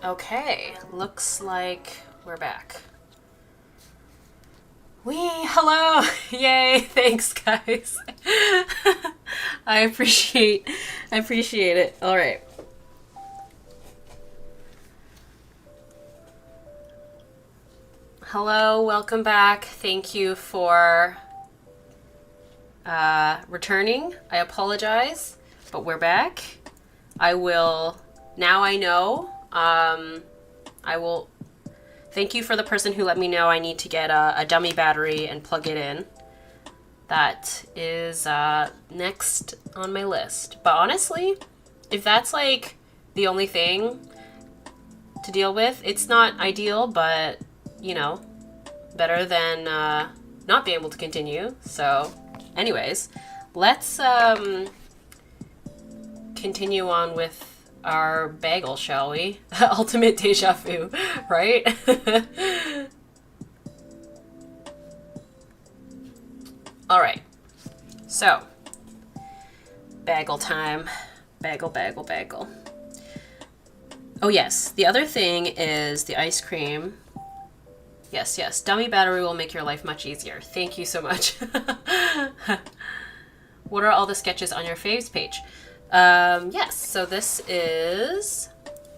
Okay, looks like we're back. Hello! Yay, thanks guys. I appreciate it. All right. Hello, welcome back. Thank you for returning. I apologize, but we're back. Now I know. I will thank you for the person who let me know I need to get a dummy battery and plug it in. That is next on my list. But honestly, if that's like the only thing to deal with, it's not ideal, but you know, better than not being able to continue. So anyways, let's continue on with our bagel, shall we? Ultimate deja vu, right? All right, so bagel time. Bagel. Oh yes, the other thing is the ice cream. Yes, dummy battery will make your life much easier. Thank you so much. What are all the sketches on your faves page? Yes, so this is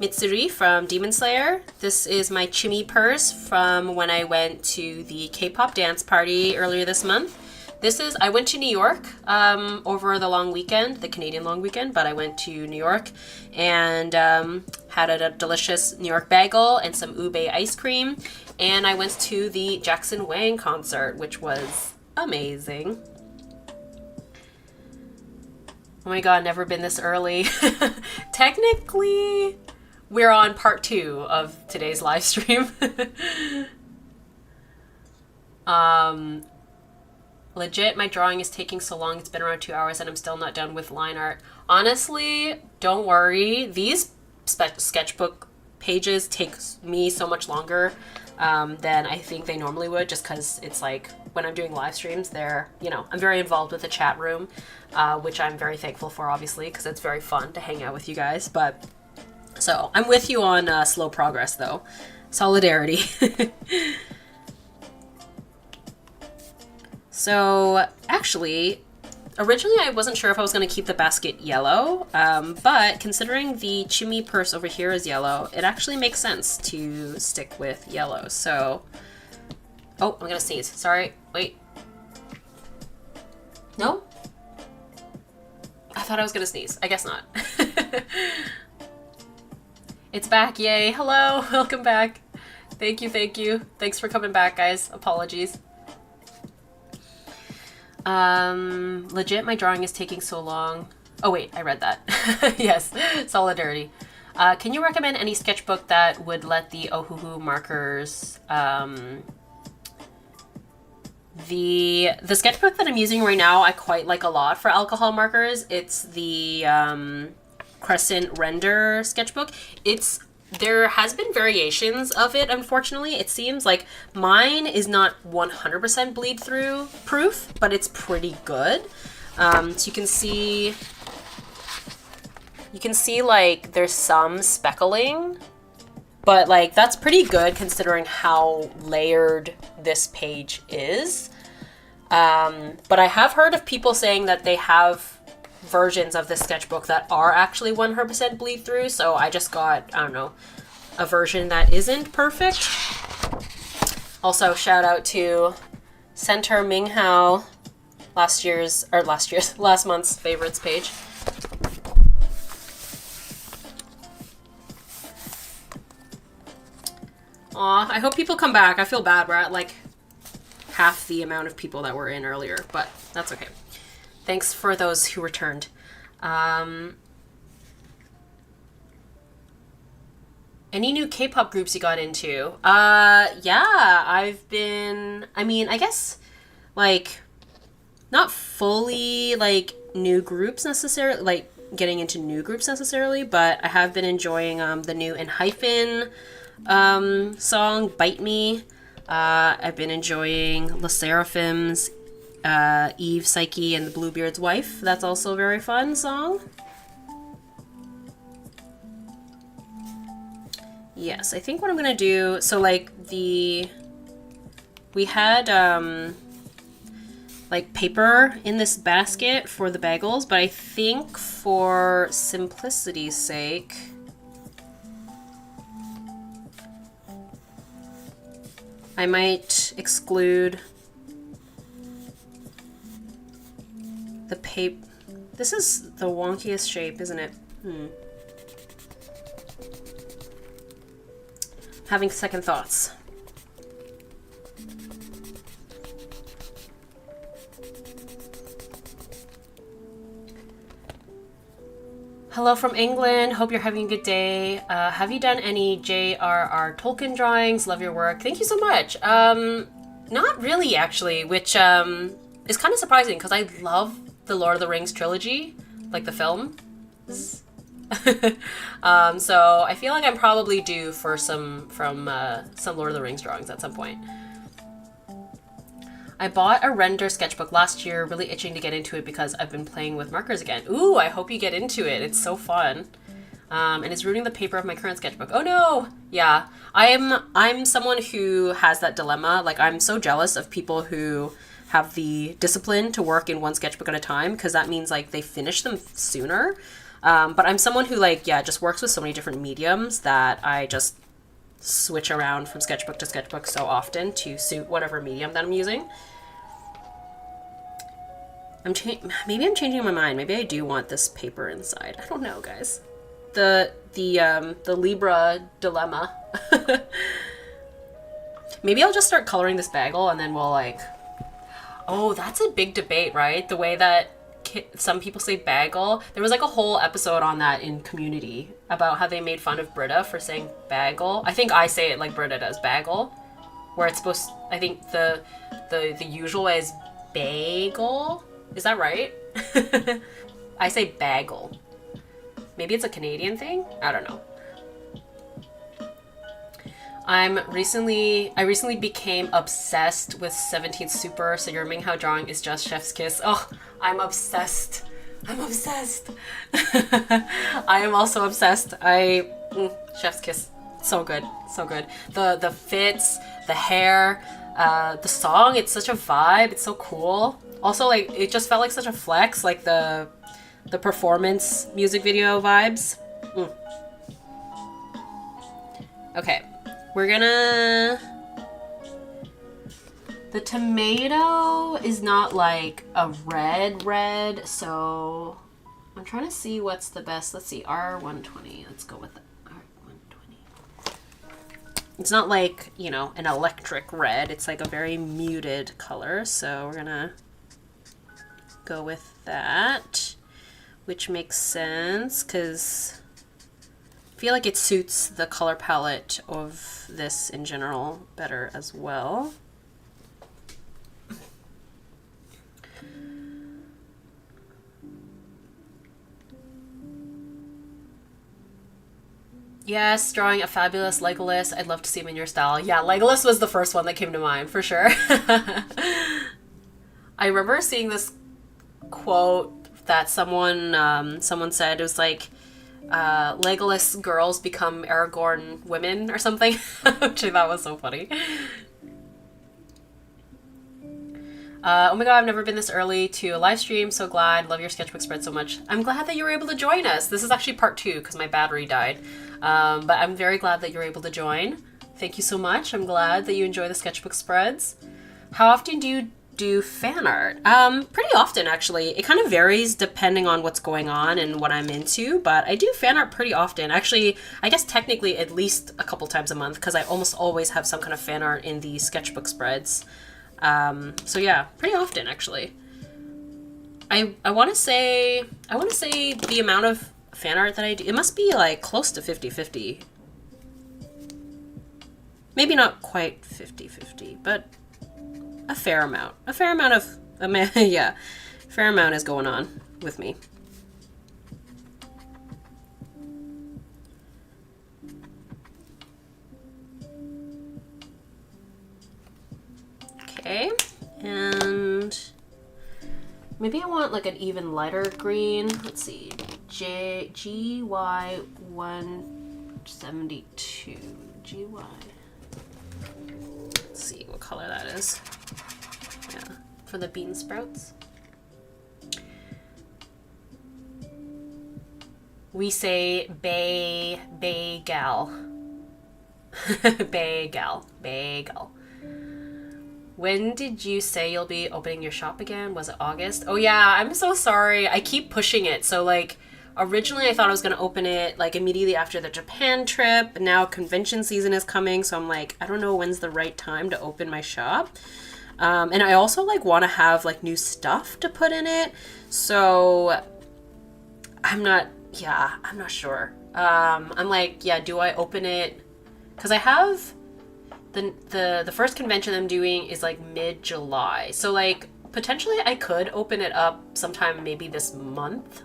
Mitsuri from Demon Slayer. This is my Chimmy purse from when I went to the K-pop dance party earlier this month. I went to New York over the long weekend, the Canadian long weekend, but I went to New York and had a delicious New York bagel and some ube ice cream. And I went to the Jackson Wang concert, which was amazing. Oh my god, never been this early. Technically, we're on part 2 of today's live stream. Legit, my drawing is taking so long. It's been around 2 hours and I'm still not done with line art. Honestly, don't worry. These sketchbook pages take me so much longer than I think they normally would, just because it's like when I'm doing live streams, I'm very involved with the chat room, which I'm very thankful for, obviously, because it's very fun to hang out with you guys. But so I'm with you on slow progress, though. Solidarity. So actually, originally I wasn't sure if I was going to keep the basket yellow, but considering the Chimmy purse over here is yellow, it actually makes sense to stick with yellow. So, oh, I'm going to sneeze. Sorry. Wait. No? I thought I was going to sneeze. I guess not. It's back. Yay. Hello. Welcome back. Thank you. Thanks for coming back, guys. Apologies. Legit, my drawing is taking so long. Oh wait, I read that. Yes, solidarity. Can you recommend any sketchbook that would let the Ohuhu markers, the sketchbook that I'm using right now, I quite like a lot for alcohol markers. It's the, Crescent Render sketchbook. There has been variations of it, unfortunately. It seems like mine is not 100% bleed through proof, but it's pretty good. So you can see like there's some speckling, but like that's pretty good considering how layered this page is. But I have heard of people saying that they have versions of this sketchbook that are actually 100% bleed through, so I just got, I don't know, a version that isn't perfect. Also, shout out to Center Minghao, last month's favorites page. Aw, I hope people come back. I feel bad. We're at like half the amount of people that were in earlier, but that's okay. Thanks for those who returned. Any new K-pop groups you got into? Yeah, I guess, like, not fully, like, new groups necessarily, like, getting into new groups necessarily, but I have been enjoying, the new Enhypen, song, Bite Me. I've been enjoying Le Seraphim's Eve, Psyche, and the Bluebeard's Wife. That's also a very fun song. Yes, I think what I'm gonna do, so like we had like paper in this basket for the bagels, but I think for simplicity's sake, I might exclude the paper. This is the wonkiest shape, isn't it? Having second thoughts. Hello from England. Hope you're having a good day. Have you done any J.R.R. Tolkien drawings? Love your work. Thank you so much. Not really, actually, which is kind of surprising because I love the Lord of the Rings trilogy, like the film. So I feel like I'm probably due for some Lord of the Rings drawings at some point. I bought a render sketchbook last year, really itching to get into it because I've been playing with markers again. Ooh, I hope you get into it. It's so fun. And it's ruining the paper of my current sketchbook. Oh no! Yeah, I'm someone who has that dilemma. Like, I'm so jealous of people who have the discipline to work in one sketchbook at a time, because that means like they finish them sooner. But I'm someone who just works with so many different mediums that I just switch around from sketchbook to sketchbook so often to suit whatever medium that I'm using. Maybe I'm changing my mind. Maybe I do want this paper inside. I don't know, guys. The Libra dilemma. Maybe I'll just start coloring this bagel and then we'll like... Oh, that's a big debate, right? The way that some people say bagel. There was like a whole episode on that in Community about how they made fun of Britta for saying bagel. I think I say it like Britta does, bagel. Where it's supposed... I think the usual way is bagel. Is that right? I say bagel. Maybe it's a Canadian thing? I don't know. I recently became obsessed with 17th Super, so your Minghao drawing is just chef's kiss. Oh, I'm obsessed. I'm obsessed. I am also obsessed. Chef's kiss. So good. So good. The fits, the hair, the song, it's such a vibe. It's so cool. Also, like, it just felt like such a flex, like the performance music video vibes. Okay, we're gonna... The tomato is not like a red, so I'm trying to see what's the best. Let's see, R120. Let's go with the R120. It's not like, you know, an electric red. It's like a very muted color, so we're gonna go with that, which makes sense because I feel like it suits the color palette of this in general better as well. Yes, drawing a fabulous Legolas. I'd love to see him in your style. Yeah, Legolas was the first one that came to mind, for sure. I remember seeing this quote that someone said. It was like, Legolas girls become Aragorn women or something, which I thought was so funny. Oh my god, I've never been this early to a live stream. So glad. Love your sketchbook spread so much. I'm glad that you were able to join us. This is actually part 2 because my battery died. But I'm very glad that you're able to join. Thank you so much. I'm glad that you enjoy the sketchbook spreads. How often do you do fan art? Pretty often, actually. It kind of varies depending on what's going on and what I'm into, but I do fan art pretty often. Actually, I guess technically at least a couple times a month because I almost always have some kind of fan art in the sketchbook spreads. So yeah, pretty often, actually. I want to say the amount of fan art that I do, it must be like close to 50-50. Maybe not quite 50-50, but a fair amount. A fair amount of, yeah, fair amount is going on with me. Okay, and maybe I want like an even lighter green. Let's see, GY1. 72 GY. Let's see what color that is. Yeah, for the bean sprouts. We say bagel. Bagel. When did you say you'll be opening your shop again? Was it August? Oh yeah, I'm so sorry. I keep pushing it. So like originally I thought I was going to open it like immediately after the Japan trip. Now convention season is coming. So I'm like, I don't know when's the right time to open my shop. And I also like want to have like new stuff to put in it. So I'm not sure. I'm like, yeah, do I open it? Because I have the first convention I'm doing is like mid-July. So like potentially I could open it up sometime maybe this month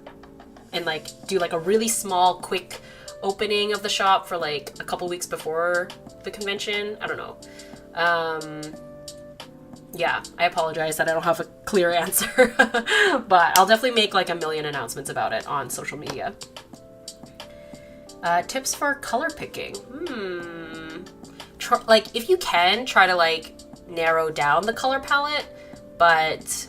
and like do like a really small quick opening of the shop for like a couple weeks before the convention. I don't know. Yeah, I apologize that I don't have a clear answer, but I'll definitely make like a million announcements about it on social media. Tips for color picking. Like if you can, try to like narrow down the color palette, but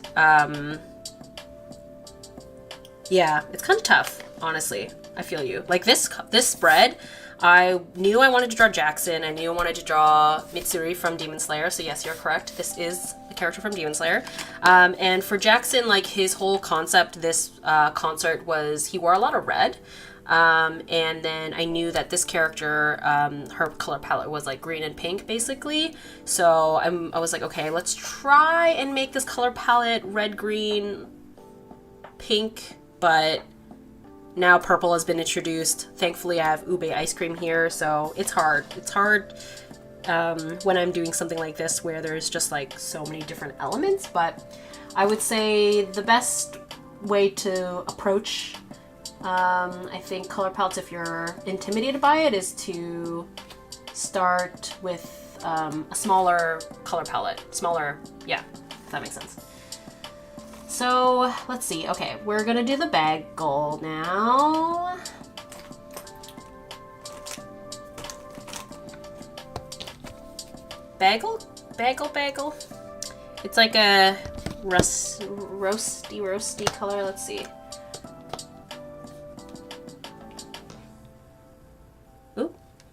yeah, it's kind of tough, honestly. I feel you. Like this spread, I knew I wanted to draw Jackson. I knew I wanted to draw Mitsuri from Demon Slayer. So yes, you're correct. This is a character from Demon Slayer. And for Jackson, like his whole concept this concert was he wore a lot of red. And then I knew that this character, her color palette was like green and pink basically. So I was like, okay, let's try and make this color palette red, green, pink, but now purple has been introduced. Thankfully I have ube ice cream here, so it's hard. It's hard when I'm doing something like this where there's just like so many different elements, but I would say the best way to approach I think color palettes, if you're intimidated by it, is to start with a smaller color palette. Yeah, if that makes sense. So let's see. Okay, we're gonna do the bagel now. Bagel. It's like a roasty color. Let's see.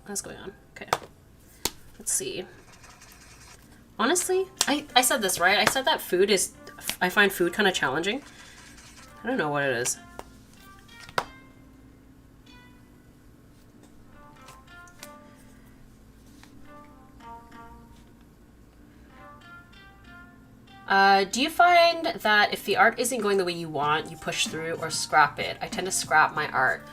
What's going on? Okay. Let's see. Honestly, I said this, right? I said that I find food kind of challenging. I don't know what it is. Do you find that if the art isn't going the way you want, you push through or scrap it? I tend to scrap my art.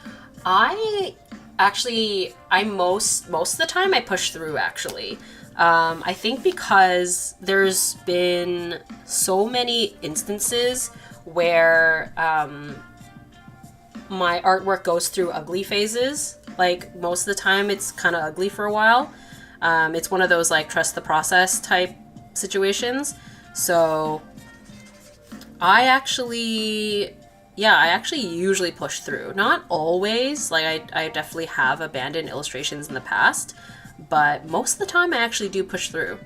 Most of the time I push through actually. I think because there's been so many instances where my artwork goes through ugly phases. Like most of the time it's kind of ugly for a while. It's one of those like trust the process type situations. So I actually usually push through. Not always, like I definitely have abandoned illustrations in the past, but most of the time I actually do push through.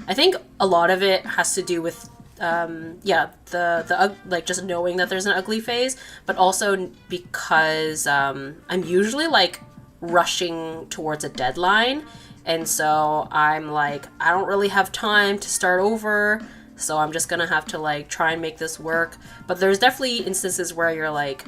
I think a lot of it has to do with the like just knowing that there's an ugly phase, but also because I'm usually like rushing towards a deadline, and so I'm like, I don't really have time to start over. So I'm just gonna have to like try and make this work. But there's definitely instances where you're like,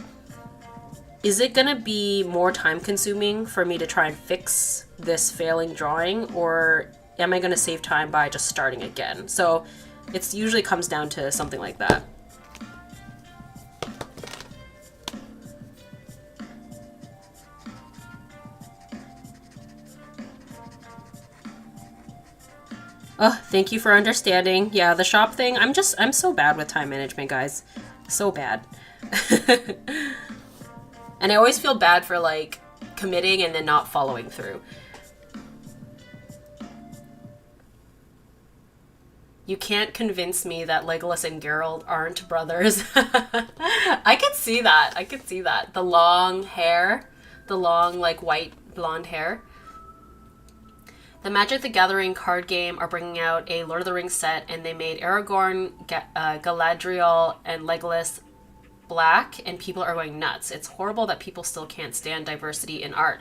is it gonna be more time consuming for me to try and fix this failing drawing, or am I gonna save time by just starting again? So it usually comes down to something like that. Oh, thank you for understanding. Yeah, the shop thing, I'm so bad with time management, guys. So bad. And I always feel bad for like committing and then not following through. You can't convince me that Legolas and Geralt aren't brothers. I could see that. I could see that. The long hair, the long, like, white blonde hair. The Magic the Gathering card game are bringing out a Lord of the Rings set, and they made Aragorn, Galadriel, and Legolas black, and people are going nuts. It's horrible that people still can't stand diversity in art.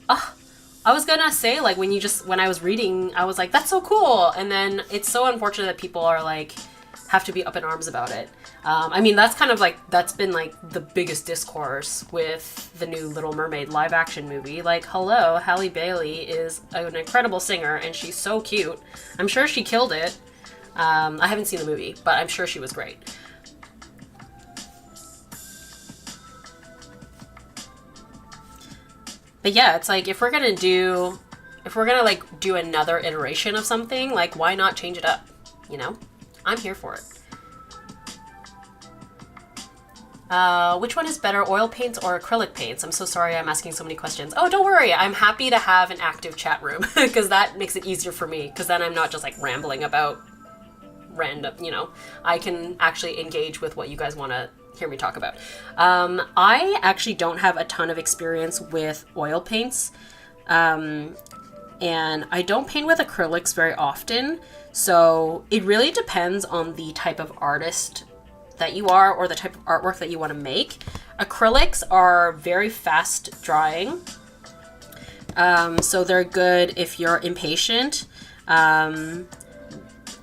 Ugh. I was gonna say, like, when I was reading, I was like, that's so cool. And then it's so unfortunate that people are like, have to be up in arms about it. I mean, that's kind of like, that's been like the biggest discourse with the new Little Mermaid live action movie. Like, hello, Halle Bailey is an incredible singer and she's so cute. I'm sure she killed it. I haven't seen the movie, but I'm sure she was great. But yeah, it's like, if we're gonna like do another iteration of something, like, why not change it up? You know? I'm here for it. Which one is better, oil paints or acrylic paints? I'm so sorry I'm asking so many questions. Oh, don't worry. I'm happy to have an active chat room because that makes it easier for me, because then I'm not just like rambling about random, you know, I can actually engage with what you guys want to hear me talk about. I actually don't have a ton of experience with oil paints, and I don't paint with acrylics very often, so it really depends on the type of artist that you are or the type of artwork that you want to make. Acrylics are very fast drying, so they're good if you're impatient.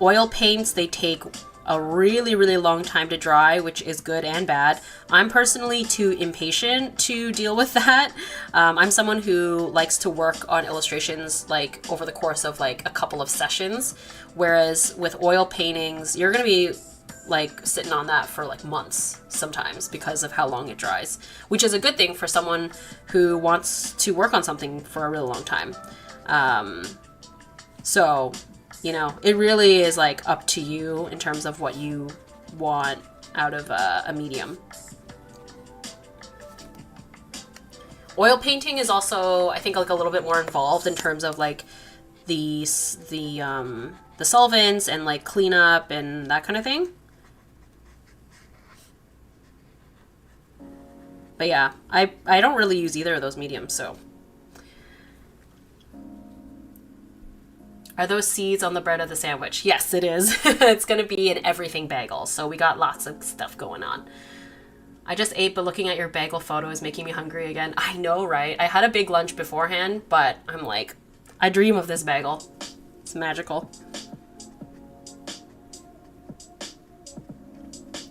Oil paints, they take a really, really long time to dry, which is good and bad. I'm personally too impatient to deal with that. I'm someone who likes to work on illustrations like over the course of like a couple of sessions, whereas with oil paintings, you're gonna be like sitting on that for like months sometimes because of how long it dries, which is a good thing for someone who wants to work on something for a really long time. So, you know, it really is like up to you in terms of what you want out of a medium. Oil painting is also, I think, like a little bit more involved in terms of like the solvents and like cleanup and that kind of thing. But yeah, I don't really use either of those mediums, so. Are those seeds on the bread of the sandwich? Yes, it is. It's going to be an everything bagel, so we got lots of stuff going on. I just ate, but looking at your bagel photo is making me hungry again. I know, right? I had a big lunch beforehand, but I'm like, I dream of this bagel. It's magical.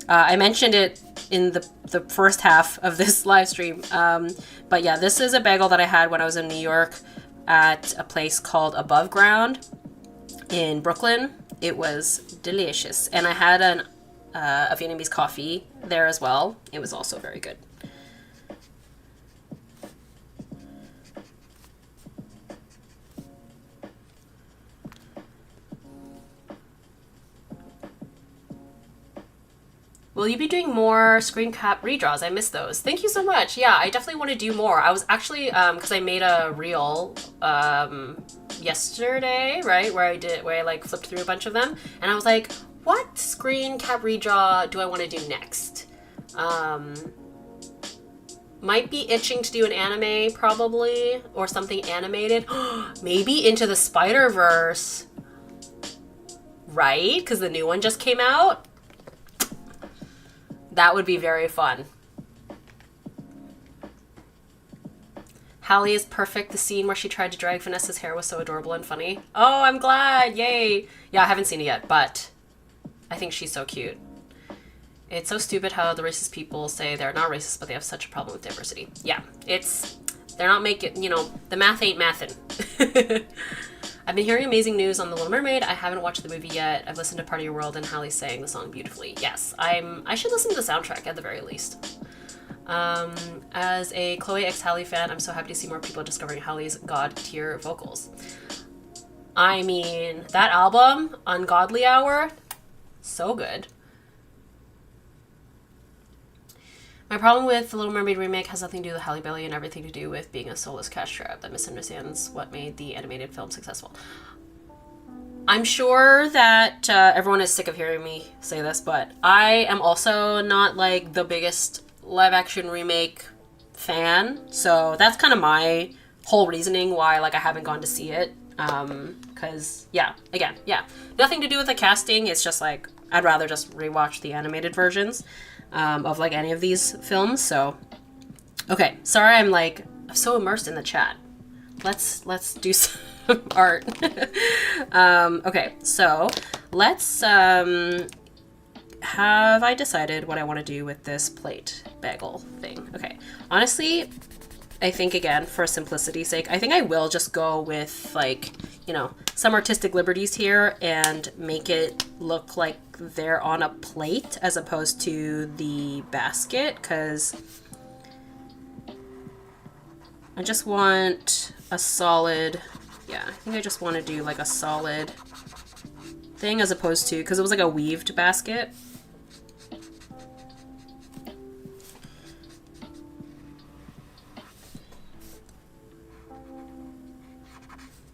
I mentioned it in the first half of this live stream. But yeah, this is a bagel that I had when I was in New York at a place called Above Ground in Brooklyn. It was delicious. And I had a Vietnamese coffee there as well. It was also very good. Will you be doing more screen cap redraws? I missed those. Thank you so much. Yeah, I definitely want to do more. I was actually, because I made a reel yesterday, right, where I like flipped through a bunch of them, and I was like, what screen cap redraw do I want to do next? Might be itching to do an anime, probably, or something animated. Maybe Into the Spider-Verse, right? Because the new one just came out. That would be very fun. Hallie is perfect. The scene where she tried to drag Vanessa's hair was so adorable and funny. Oh, I'm glad. Yay. Yeah, I haven't seen it yet, but I think she's so cute. It's so stupid how the racist people say they're not racist, but they have such a problem with diversity. Yeah, they're not making, you know, the math ain't mathin'. I've been hearing amazing news on The Little Mermaid. I haven't watched the movie yet. I've listened to Part of Your World and Hallie sang the song beautifully. Yes, I should listen to the soundtrack at the very least. As a Chloe x Hallie fan, I'm so happy to see more people discovering Hallie's god tier vocals. I mean, that album, Ungodly Hour, so good. My problem with The Little Mermaid remake has nothing to do with Halle Bailey and everything to do with being a soulless cash grab that misunderstands what made the animated film successful. I'm sure that everyone is sick of hearing me say this, but I am also not like the biggest live action remake fan. So that's kind of my whole reasoning why like I haven't gone to see it. Because yeah, again, yeah, nothing to do with the casting. It's just like I'd rather just rewatch the animated versions of like any of these films. So okay, sorry, I'm so immersed in the chat. Let's do some art. Okay, so let's have I decided what I want to do with this plate bagel thing? Okay, honestly, I think again for simplicity's sake, I think I will just go with like, you know, some artistic liberties here and make it look like they're on a plate as opposed to the basket, because I just want a solid, yeah, I think I just want to do like a solid thing as opposed to, because it was like a weaved basket.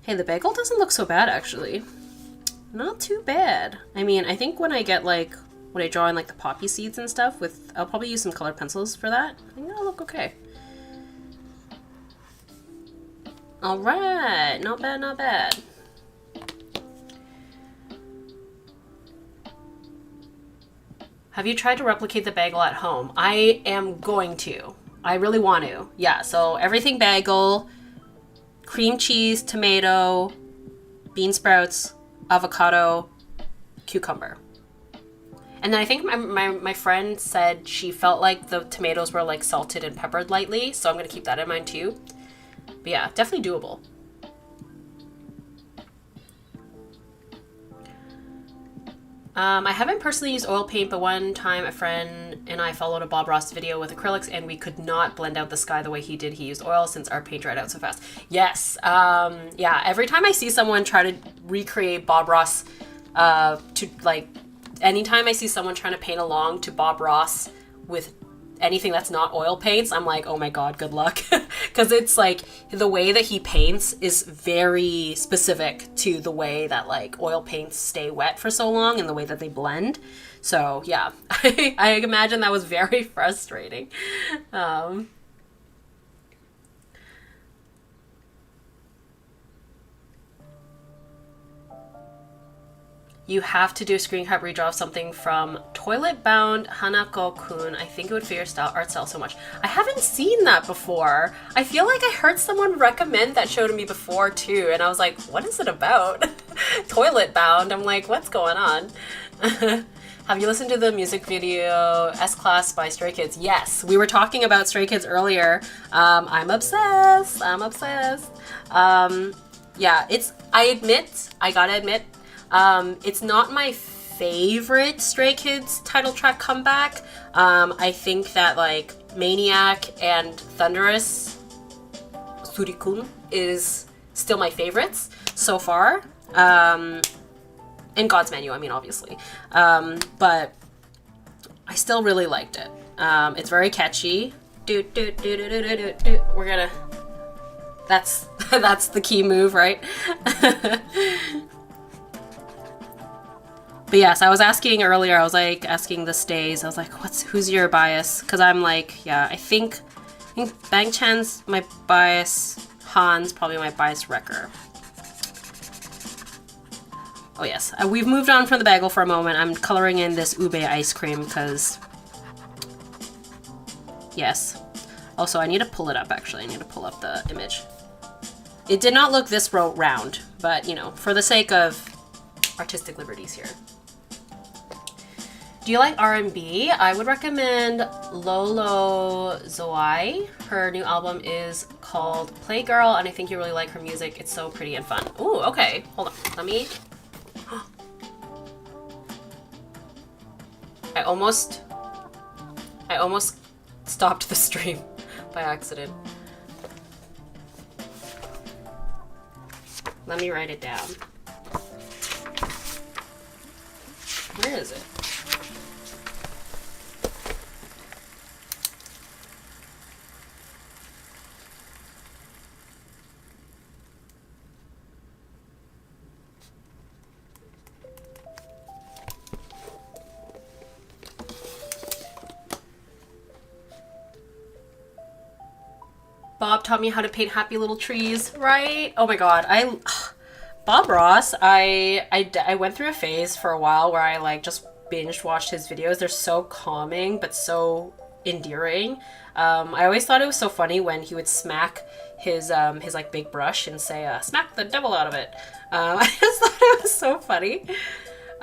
Hey, the bagel doesn't look so bad actually. Not too bad. I mean, I think when I get like, when I draw in like the poppy seeds and stuff with, I'll probably use some colored pencils for that. I think that'll look okay. All right, not bad, not bad. Have you tried to replicate the bagel at home? I am going to. I really want to. Yeah, so everything bagel, cream cheese, tomato, bean sprouts, avocado, cucumber. And then I think my friend said she felt like the tomatoes were like salted and peppered lightly, so I'm gonna keep that in mind too. But yeah, definitely doable. I haven't personally used oil paint, but one time a friend and I followed a Bob Ross video with acrylics and we could not blend out the sky the way he did. He used oil since our paint dried out so fast. Yes. Yeah, every time I see someone try to recreate Bob Ross, to like, anytime I see someone trying to paint along to Bob Ross with anything that's not oil paints, I'm like, oh my god, good luck. Because it's like the way that he paints is very specific to the way that like oil paints stay wet for so long and the way that they blend. So yeah, I imagine that was very frustrating. You have to do a screen cap redraw of something from Toilet Bound Hanako-kun. I think it would fit your art style so much. I haven't seen that before. I feel like I heard someone recommend that show to me before too, and I was like, what is it about? Toilet Bound. I'm like, what's going on? Have you listened to the music video S-Class by Stray Kids? Yes, we were talking about Stray Kids earlier. I'm obsessed. I'm obsessed. Yeah, I gotta admit, it's not my favorite Stray Kids title track comeback. I think that like Maniac and Thunderous Surikun is still my favorites so far. And God's Menu, I mean, obviously. But I still really liked it. It's very catchy. We're gonna... That's the key move, right? But yes, I was asking earlier, I was like asking the stays, I was like, who's your bias? Because I'm like, yeah, I think Bang Chan's my bias, Han's probably my bias, Wrecker. Oh yes, we've moved on from the bagel for a moment. I'm coloring in this ube ice cream because, yes. Also, I need to pull it up actually, I need to pull up the image. It did not look this round, but you know, for the sake of artistic liberties here. Do you like R&B? I would recommend Lolo Zoai. Her new album is called Playgirl, and I think you really like her music. It's so pretty and fun. Ooh, okay. Hold on. Let me... I almost stopped the stream by accident. Let me write it down. Where is it? Bob taught me how to paint happy little trees, right? Oh my god, Bob Ross, I went through a phase for a while where I like just binge watched his videos. They're so calming but so endearing. I always thought it was so funny when he would smack his like big brush and say smack the devil out of it. I just thought it was so funny.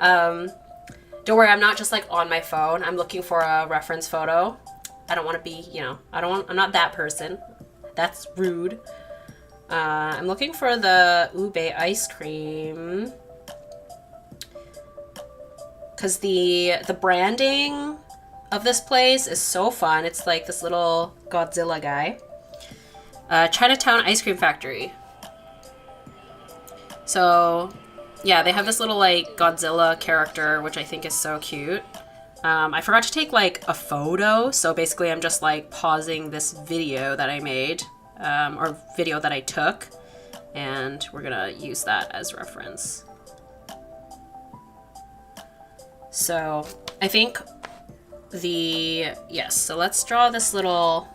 Don't worry, I'm not just like on my phone. I'm looking for a reference photo. I don't want to be, you know, I'm not that person. That's rude. I'm looking for the ube ice cream. Because the branding of this place is so fun. It's like this little Godzilla guy. Chinatown Ice Cream Factory. So, yeah, they have this little like Godzilla character, which I think is so cute. I forgot to take like a photo, so basically I'm just like pausing this video that I made, or video that I took, and we're gonna use that as reference. So I think yes, so let's draw this little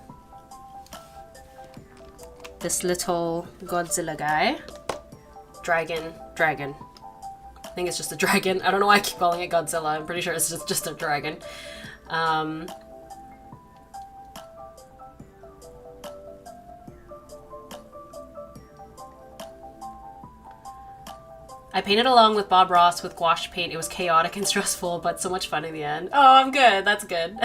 Godzilla guy. Dragon. I think it's just a dragon. I don't know why I keep calling it Godzilla. I'm pretty sure it's just a dragon. I painted along with Bob Ross with gouache paint. It was chaotic and stressful, but so much fun in the end. Oh, I'm good. That's good.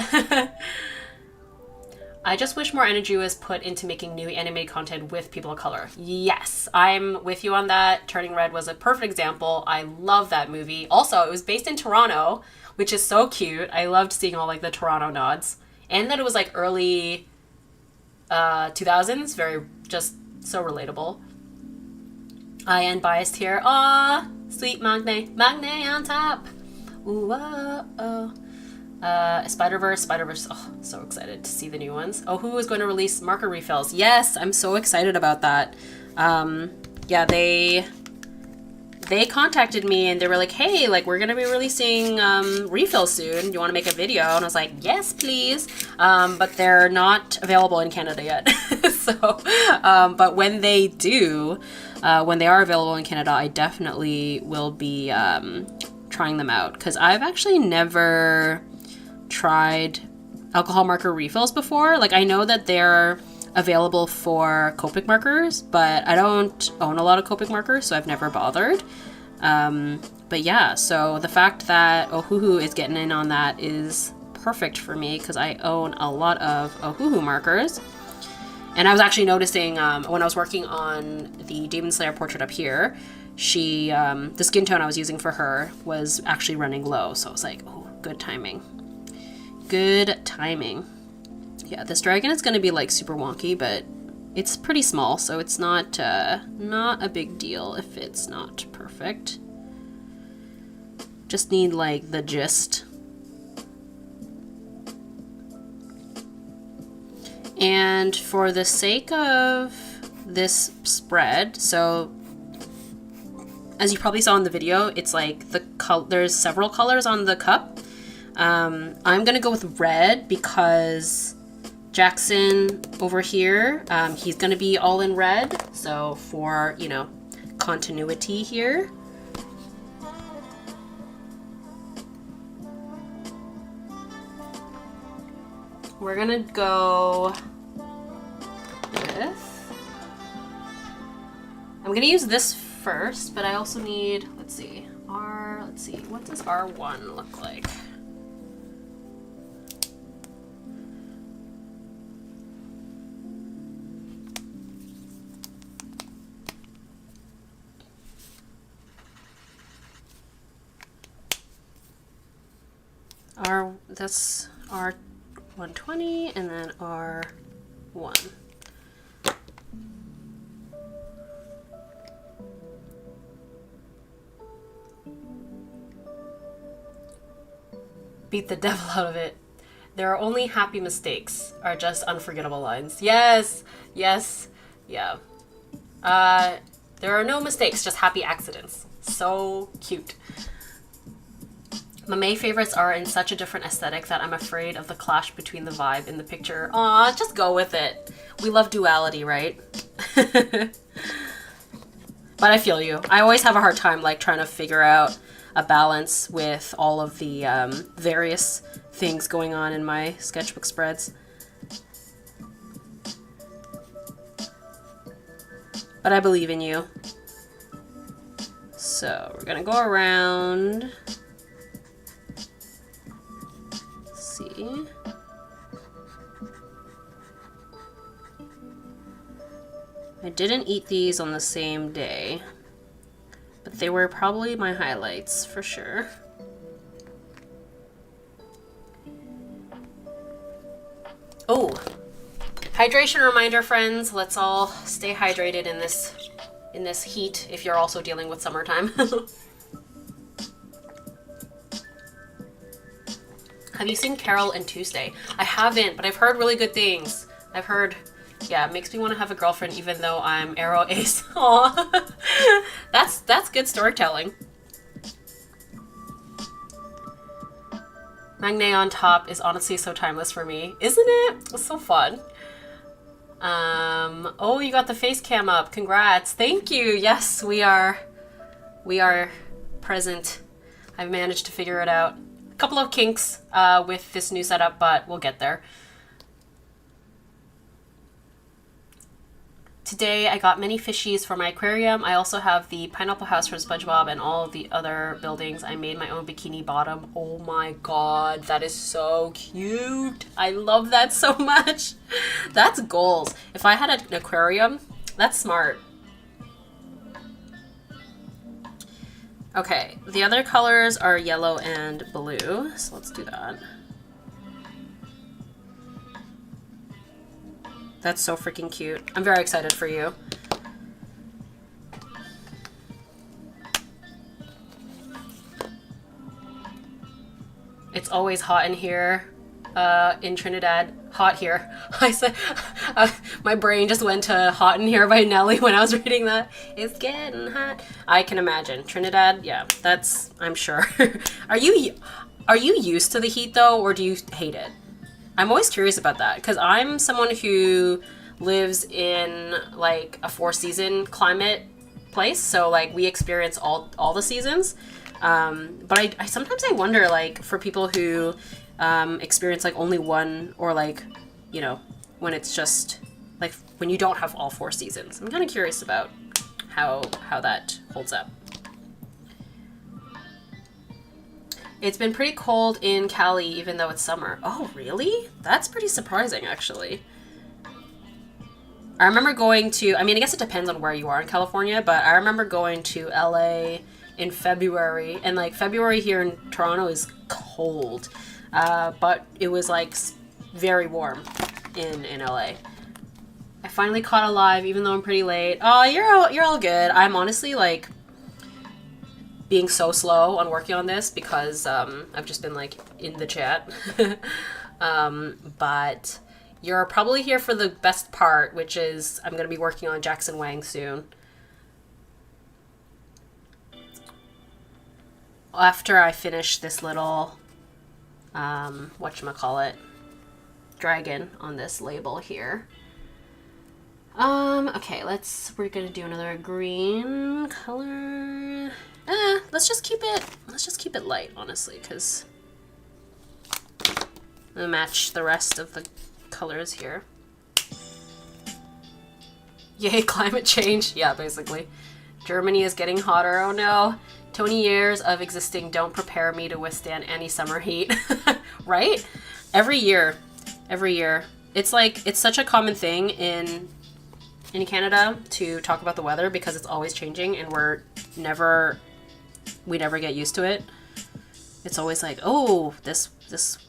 I just wish more energy was put into making new animated content with people of color. Yes, I'm with you on that. Turning Red was a perfect example. I love that movie. Also, it was based in Toronto, which is so cute. I loved seeing all like the Toronto nods. And that it was like early 2000s. Very, just so relatable. I am biased here. Aw, sweet Magne on top. Ooh, oh. Spider-Verse, oh, so excited to see the new ones. Oh, who is going to release marker refills? Yes, I'm so excited about that. Yeah, they contacted me and they were like, hey, like we're gonna be releasing refills soon. Do you want to make a video? And I was like, yes, please. But they're not available in Canada yet. So, but when they do, when they are available in Canada, I definitely will be trying them out, because I've actually never tried alcohol marker refills before. Like, I know that they're available for Copic markers, but I don't own a lot of Copic markers, so I've never bothered. But yeah, so the fact that Ohuhu is getting in on that is perfect for me, because I own a lot of Ohuhu markers. And I was actually noticing when I was working on the Demon Slayer portrait up here, the skin tone I was using for her was actually running low, so I was like, oh, good timing. Good timing. Yeah, this dragon is going to be like super wonky, but it's pretty small, so it's not a big deal if it's not perfect. Just need like the gist. And for the sake of this spread, so as you probably saw in the video, it's like there's several colors on the cup. I'm gonna go with red because Jackson over here, he's gonna be all in red. So for, you know, continuity here. We're gonna go with, I'm gonna use this first, but I also need, let's see, what does R1 look like? That's R120 and then R1. Beat the devil out of it. There are only happy mistakes, are just unforgettable lines. Yes, yes, yeah. There are no mistakes, just happy accidents. So cute. My May favorites are in such a different aesthetic that I'm afraid of the clash between the vibe in the picture. Aw, just go with it. We love duality, right? But I feel you. I always have a hard time like trying to figure out a balance with all of the various things going on in my sketchbook spreads. But I believe in you. So we're gonna go around. Let's see. I didn't eat these on the same day, but they were probably my highlights for sure. Oh, hydration reminder, friends. Let's all stay hydrated in this heat if you're also dealing with summertime. Have you seen Carol and Tuesday? I haven't, but I've heard really good things. I've heard, yeah, it makes me want to have a girlfriend even though I'm aro ace. Aw. That's good storytelling. Magne on top is honestly so timeless for me, isn't it? It's so fun. Oh, you got the face cam up. Congrats. Thank you. Yes, we are present. I've managed to figure it out. A couple of kinks with this new setup, but we'll get there. Today I got many fishies for my aquarium. I also have the pineapple house from SpongeBob and all of the other buildings. I made my own bikini bottom. Oh my god, that is so cute. I love that so much. That's goals. If I had an aquarium, that's smart. Okay, the other colors are yellow and blue, so let's do that. That's so freaking cute. I'm very excited for you. It's always hot in here, in Trinidad. Hot here. I said, my brain just went to Hot in Here by Nelly when I was reading that. It's getting hot. I can imagine. Trinidad, yeah, that's, I'm sure. Are you used to the heat though, or do you hate it? I'm always curious about that because I'm someone who lives in like a 4-season climate place, so like we experience all the seasons. But I sometimes I wonder, like, for people who experience like only one, or like, you know, when it's just like when you don't have all 4 seasons. I'm kind of curious about how that holds up. It's been pretty cold in Cali, even though it's summer. Oh, really? That's pretty surprising, actually. I remember going to, I mean, I guess it depends on where you are in California, but I remember going to LA in February, and like February here in Toronto is cold, but it was like very warm in LA. I finally caught a live, even though I'm pretty late. Oh, you're all good. I'm honestly like being so slow on working on this because I've just been like in the chat. But you're probably here for the best part, which is I'm going to be working on Jackson Wang soon. After I finish this little, whatchamacallit, dragon on this label here. Okay, we're going to do another green color. Let's just keep it light, honestly, because it'll match the rest of the colors here. Yay, climate change. Yeah, basically. Germany is getting hotter. Oh no. 20 years of existing don't prepare me to withstand any summer heat. Right? Every year. It's like, it's such a common thing in Canada to talk about the weather because it's always changing and we never get used to it. It's always like, oh, this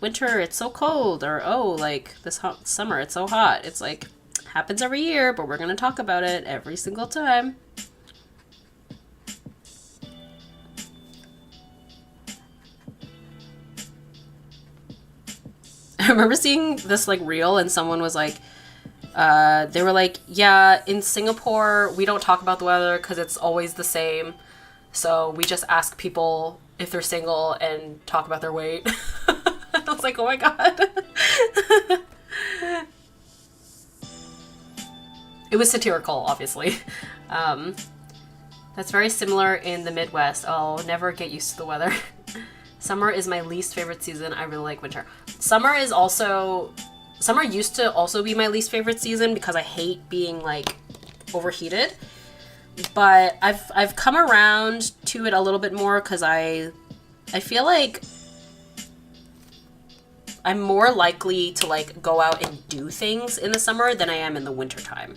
winter it's so cold, or oh, like this hot summer it's so hot. It's like happens every year, but we're gonna talk about it every single time. I remember seeing this like reel and someone was like, they were like, yeah, in Singapore we don't talk about the weather because it's always the same. So we just ask people if they're single and talk about their weight. I was like, oh my god. It was satirical, obviously. That's very similar in the Midwest. I'll never get used to the weather. Summer is my least favorite season. I really like winter. Summer used to also be my least favorite season because I hate being like overheated. But I've come around to it a little bit more because I feel like I'm more likely to like go out and do things in the summer than I am in the winter time.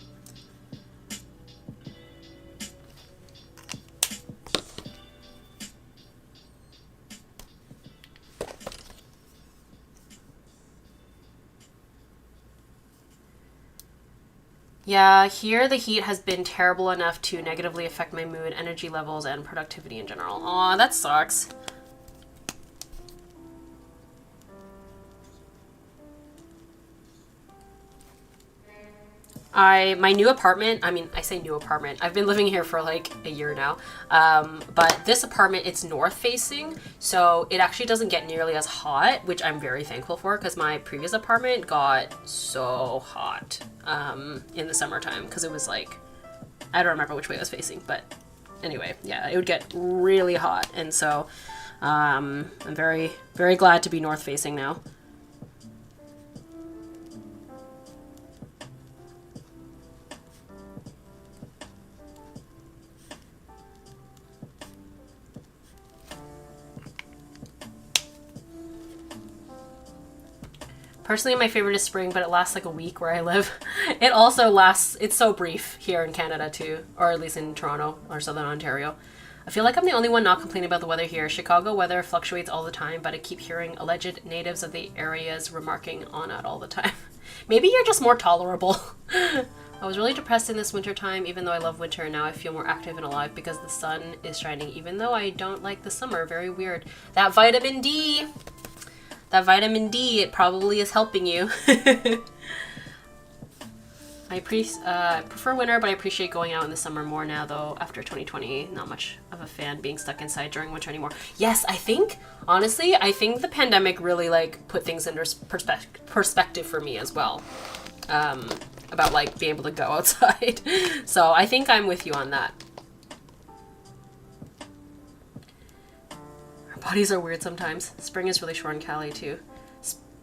Yeah, here the heat has been terrible enough to negatively affect my mood, energy levels, and productivity in general. Aw, that sucks. My new apartment, I mean, I say new apartment, I've been living here for like a year now, but this apartment, it's north facing, so it actually doesn't get nearly as hot, which I'm very thankful for, because my previous apartment got so hot in the summertime, because it was like, I don't remember which way it was facing, but anyway, yeah, it would get really hot, and so I'm very, very glad to be north facing now. Personally, my favorite is spring, but it lasts like a week where I live. It also lasts, it's so brief here in Canada too, or at least in Toronto or Southern Ontario. I feel like I'm the only one not complaining about the weather here. Chicago weather fluctuates all the time, but I keep hearing alleged natives of the areas remarking on it all the time. Maybe you're just more tolerable. I was really depressed in this winter time, even though I love winter, and now I feel more active and alive because the sun is shining, even though I don't like the summer. Very weird. That vitamin D! That vitamin D, it probably is helping you. I prefer winter, but I appreciate going out in the summer more now, though, after 2020. Not much of a fan being stuck inside during winter anymore. Yes, honestly, I think the pandemic really, like, put things into perspective for me as well. About, like, being able to go outside. So I think I'm with you on that. Bodies are weird sometimes. Spring is really short in Cali too.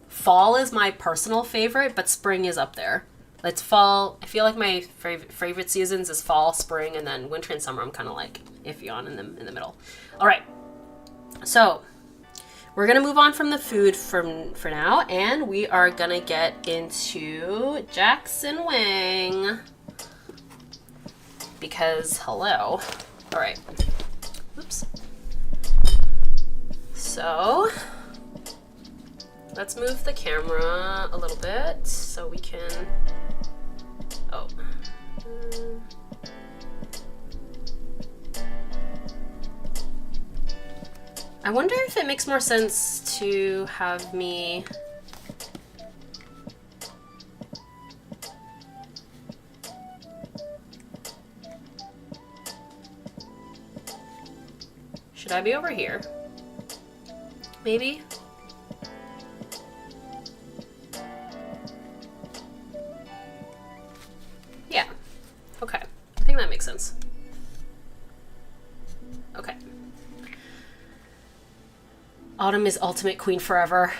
Fall is my personal favorite, but spring is up there. It's fall. I feel like my favorite seasons is fall, spring, and then winter and summer I'm kind of like iffy on in the middle. All right. So we're going to move on from the food for now, and we are going to get into Jackson Wang. Because, hello. All right. Oops. So, let's move the camera a little bit so we can, I wonder if it makes more sense to have me should I be over here? Maybe? Yeah. Okay. I think that makes sense. Okay. Autumn is ultimate queen forever.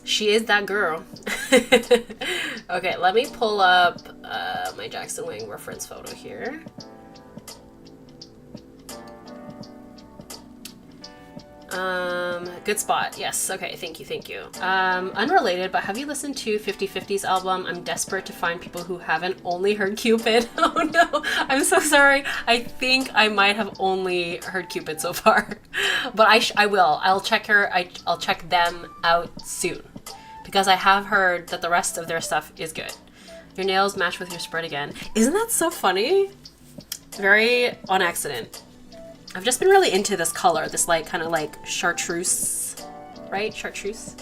She is that girl. Okay, let me pull up my Jackson Wang reference photo here. Good spot. Yes. Okay. Thank you. Unrelated, but have you listened to 50/50's album? I'm desperate to find people who haven't only heard Cupid. Oh no. I'm so sorry. I think I might have only heard Cupid so far, but I will. I'll check I'll check them out soon because I have heard that the rest of their stuff is good. Your nails match with your spread again. Isn't that so funny? Very on accident. I've just been really into this color, this like kind of like chartreuse, right? Chartreuse.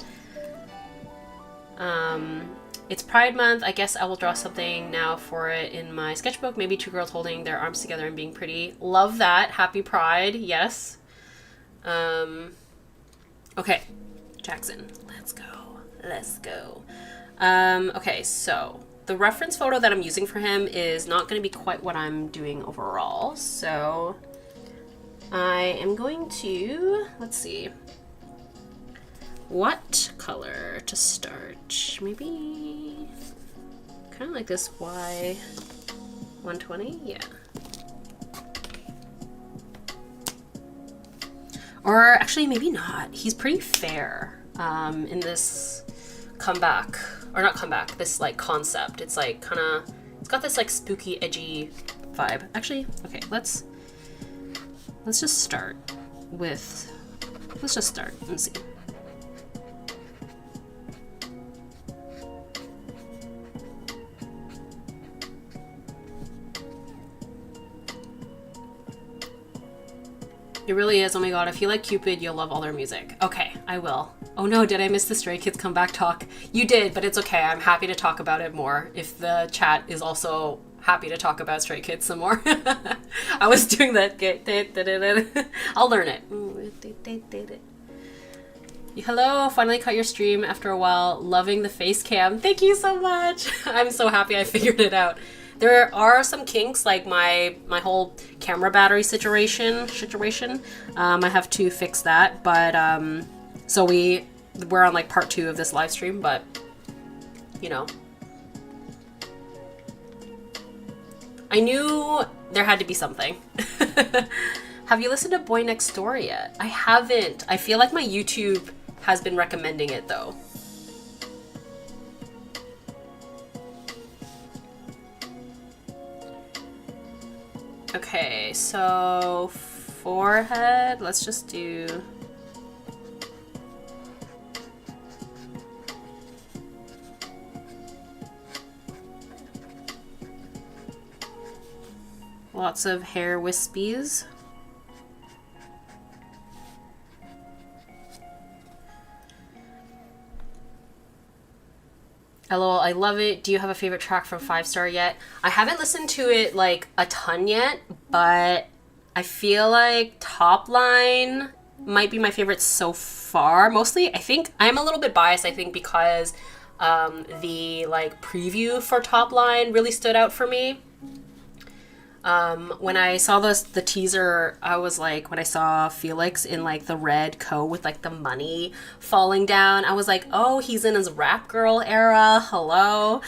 It's Pride Month. I guess I will draw something now for it in my sketchbook. Maybe two girls holding their arms together and being pretty. Love that. Happy Pride. Yes. Okay, Jackson, let's go. Let's go. Okay, so the reference photo that I'm using for him is not going to be quite what I'm doing overall. So I am going to, let's see, what color to start? Maybe kind of like this Y120, yeah. Or actually, maybe not. He's pretty fair in this comeback, or not comeback, this like concept. It's like kind of, it's got this like spooky, edgy vibe. Actually, okay, let's just start with, let's just start and see. It really is. Oh my god, if you like Cupid, you'll love all their music. Okay, I will. Oh no, did I miss the Stray Kids comeback talk? You did, but it's okay. I'm happy to talk about it more if the chat is also happy to talk about Stray Kids some more. I was doing that. I'll learn it. Hello, finally caught your stream after a while. Loving the face cam. Thank you so much. I'm so happy I figured it out. There are some kinks, like my whole camera battery situation. I have to fix that, but so we're on like part 2 of this live stream, but you know, I knew there had to be something. Have you listened to Boy Next Door yet? I haven't. I feel like my YouTube has been recommending it though. Okay, so forehead, let's just do lots of hair wispies. LOL, I love it. Do you have a favorite track from 5 Star yet? I haven't listened to it like a ton yet, but I feel like Top Line might be my favorite so far. Mostly, I think I'm a little bit biased, I think, because the like preview for Top Line really stood out for me. When I saw the teaser, I was like, when I saw Felix in like the red coat with like the money falling down, I was like, oh, he's in his rap girl era. Hello.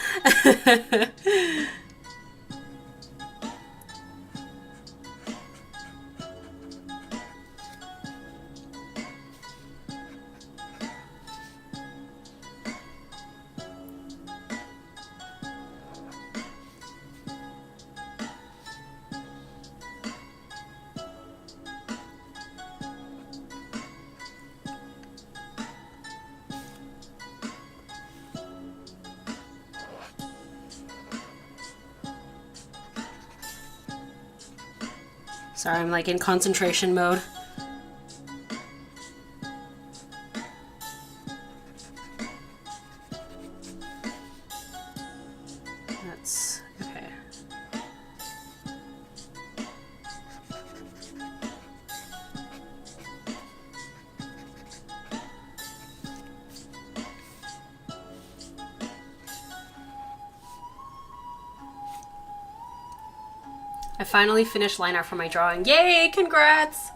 Sorry, I'm like in concentration mode. That's okay. I finally finished line art for my drawing. Yay, congrats!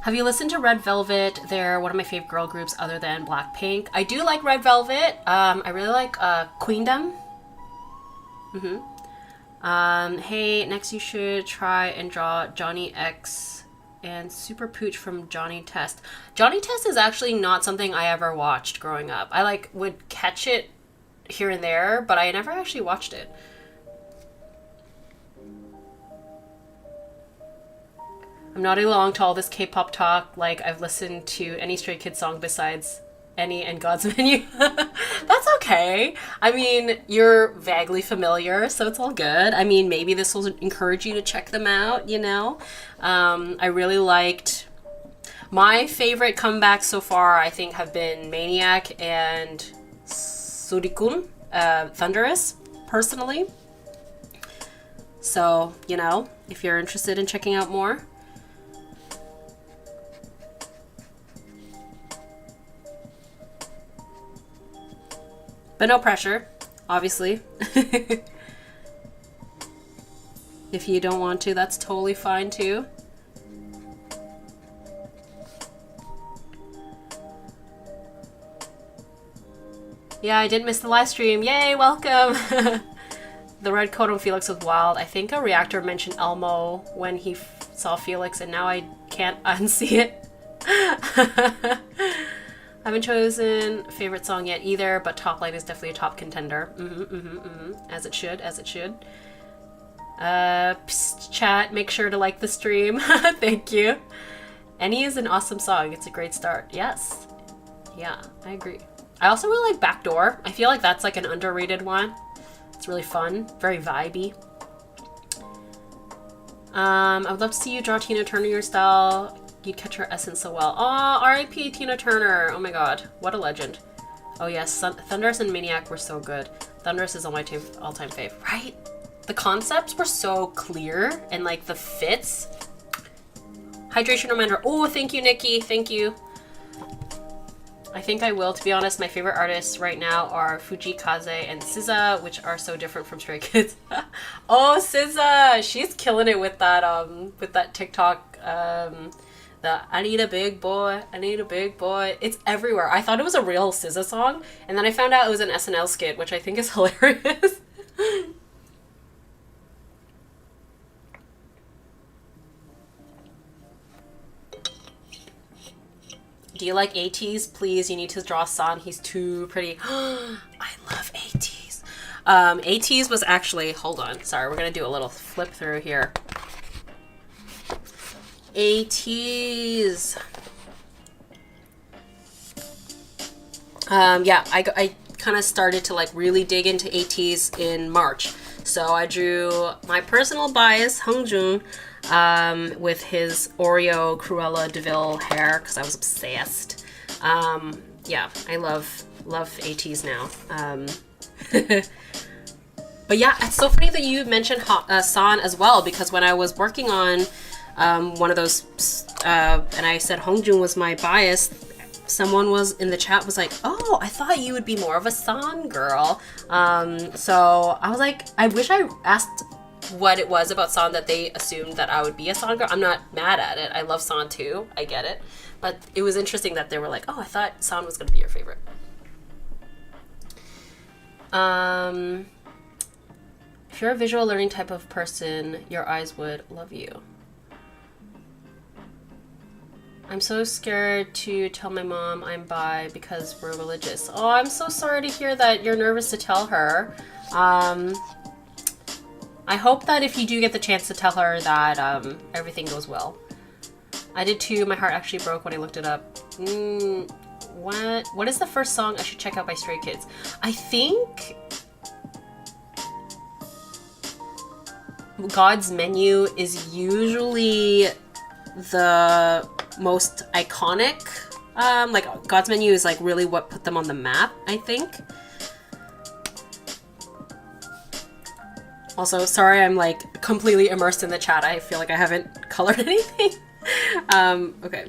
Have you listened to Red Velvet? They're one of my favorite girl groups other than Blackpink. I do like Red Velvet. I really like Queendom. Hey, next you should try and draw Johnny X and Super Pooch from Johnny Test. Johnny Test is actually not something I ever watched growing up. I like would catch it here and there, but I never actually watched it. I'm nodding along to all this K-pop talk like I've listened to any Stray Kids song besides Any and God's Menu. That's okay. I mean, you're vaguely familiar, so it's all good. I mean, maybe this will encourage you to check them out, you know? I really liked... My favorite comebacks so far, I think, have been Maniac and Surikun, Thunderous, personally. So, you know, if you're interested in checking out more... But no pressure, obviously. If you don't want to, that's totally fine too. Yeah, I did miss the live stream. Yay, welcome! The red coat on Felix was wild. I think a reactor mentioned Elmo when he saw Felix, and now I can't unsee it. I haven't chosen favorite song yet either, but Top Line is definitely a top contender. As it should, as it should. Psst, chat, make sure to like the stream. Thank you. Any is an awesome song. It's a great start. Yes. Yeah, I agree. I also really like Backdoor. I feel like that's like an underrated one. It's really fun, very vibey. I would love to see you draw Tina Turner your style. You'd catch her essence so well. Aw, R.I.P. Tina Turner. Oh my god, what a legend. Oh yes, Thunderous and Maniac were so good. Thunderous is all my all-time fave, right? The concepts were so clear and like the fits. Hydration Reminder. Oh, thank you, Nikki. Thank you. I think I will. To be honest, my favorite artists right now are Fuji Kaze and SZA, which are so different from Stray Kids. Oh, SZA! She's killing it with that TikTok. The I need a big boy, I need a big boy. It's everywhere. I thought it was a real SZA song, and then I found out it was an SNL skit, which I think is hilarious. Do you like ATs? Please, you need to draw San. He's too pretty. I love ATs. ATs was actually, hold on. Sorry, we're going to do a little flip through here. ATs. Yeah, I kind of started to like really dig into ATs in March. So I drew my personal bias, Hongjun, with his Oreo Cruella DeVille hair because I was obsessed. Yeah, I love ATs now. But yeah, it's so funny that you mentioned San as well, because when I was working on one of those, and I said Hongjun was my bias, someone was in the chat was like, oh, I thought you would be more of a San girl. So I was like, I wish I asked what it was about San that they assumed that I would be a San girl. I'm not mad at it. I love San too. I get it. But it was interesting that they were like, oh, I thought San was going to be your favorite. If you're a visual learning type of person, your eyes would love you. I'm so scared to tell my mom I'm bi because we're religious. Oh, I'm so sorry to hear that you're nervous to tell her. I hope that if you do get the chance to tell her that everything goes well. I did too. My heart actually broke when I looked it up. What is the first song I should check out by Stray Kids? I think God's Menu is usually the most iconic. Like God's Menu is like really what put them on the map, I think. Also, sorry I'm like completely immersed in the chat. I feel like I haven't colored anything. Okay.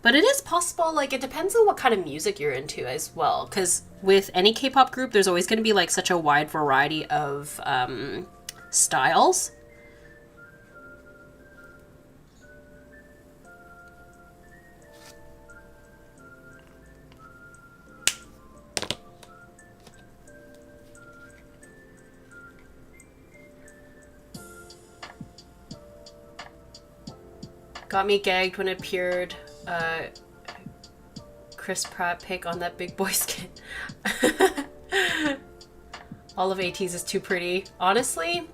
But it is possible, like, it depends on what kind of music you're into as well. Because with any K-pop group, there's always going to be, like, such a wide variety of styles. Got me gagged when it appeared. Chris Pratt pick on that big boy skin. All of ATs is too pretty. Honestly,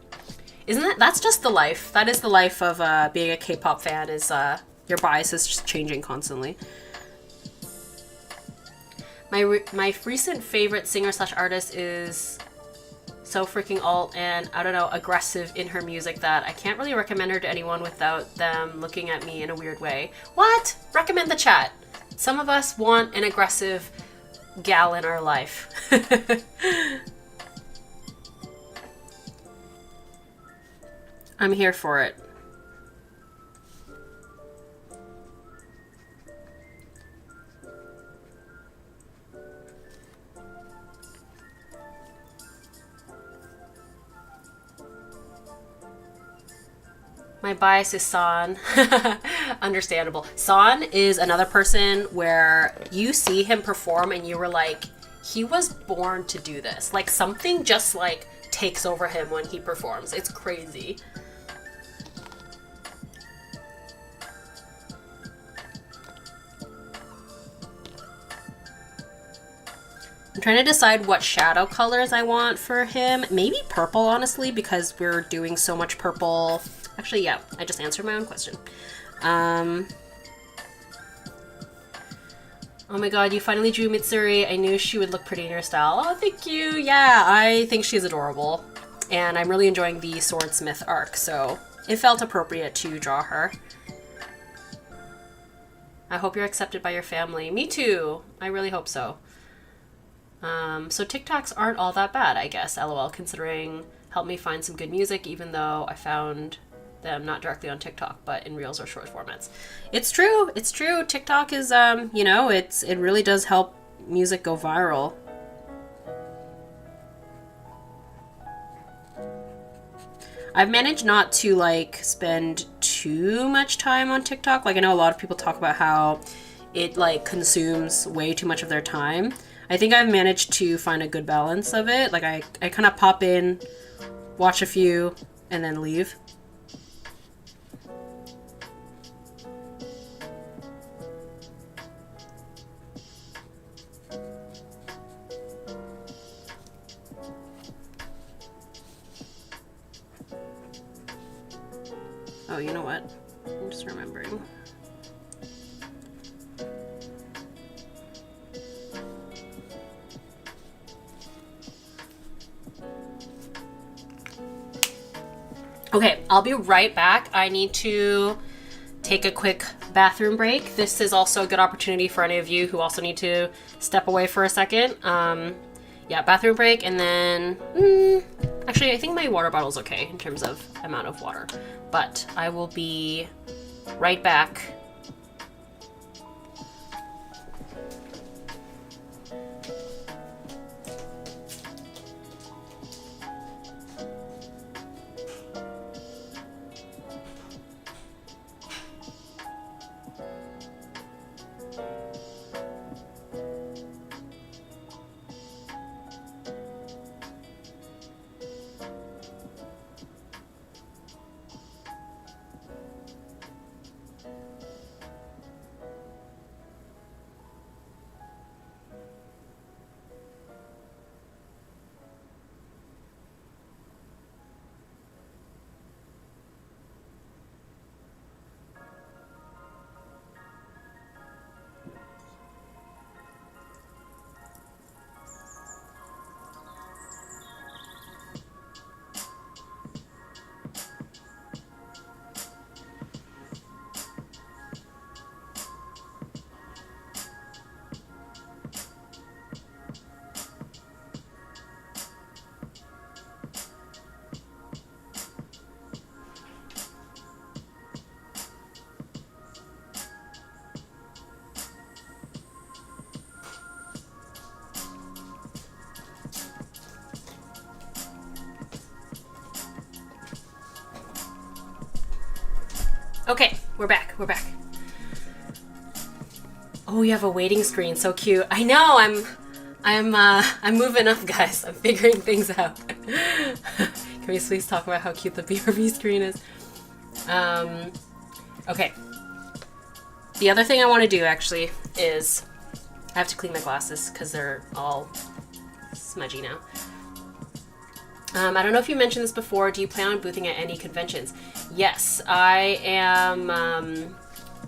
that's just the life. That is the life of being a K-pop fan, is your bias is just changing constantly. My recent favorite singer/artist is so freaking alt and, I don't know, aggressive in her music that I can't really recommend her to anyone without them looking at me in a weird way. What? Recommend the chat. Some of us want an aggressive gal in our life. I'm here for it. My bias is San. Understandable. San is another person where you see him perform and you were like, he was born to do this. Like something just like takes over him when he performs. It's crazy. I'm trying to decide what shadow colors I want for him. Maybe purple, honestly, because we're doing so much purple. Actually, yeah, I just answered my own question. Oh my god, you finally drew Mitsuri. I knew she would look pretty in your style. Oh, thank you. Yeah, I think she's adorable. And I'm really enjoying the Swordsmith arc, so it felt appropriate to draw her. I hope you're accepted by your family. Me too. I really hope so. So TikToks aren't all that bad, I guess, LOL, considering helped me find some good music, even though I found them not directly on TikTok, but in Reels or short formats. It's true. It's true. TikTok is, you know, it really does help music go viral. I've managed not to, like, spend too much time on TikTok. Like, I know a lot of people talk about how it, like, consumes way too much of their time. I think I've managed to find a good balance of it. Like, I kind of pop in, watch a few, and then leave. Oh, you know what? I'm just remembering. Okay, I'll be right back. I need to take a quick bathroom break. This is also a good opportunity for any of you who also need to step away for a second. Yeah, bathroom break, and then actually I think my water bottle's okay in terms of amount of water, but I will be right back. Okay, we're back. Oh, you have a waiting screen. So cute. I know. I'm moving up, guys. I'm figuring things out. Can we please talk about how cute the BRB screen is? Okay. The other thing I want to do actually is I have to clean my glasses because they're all smudgy now. I don't know if you mentioned this before. Do you plan on boothing at any conventions? Yes, I am.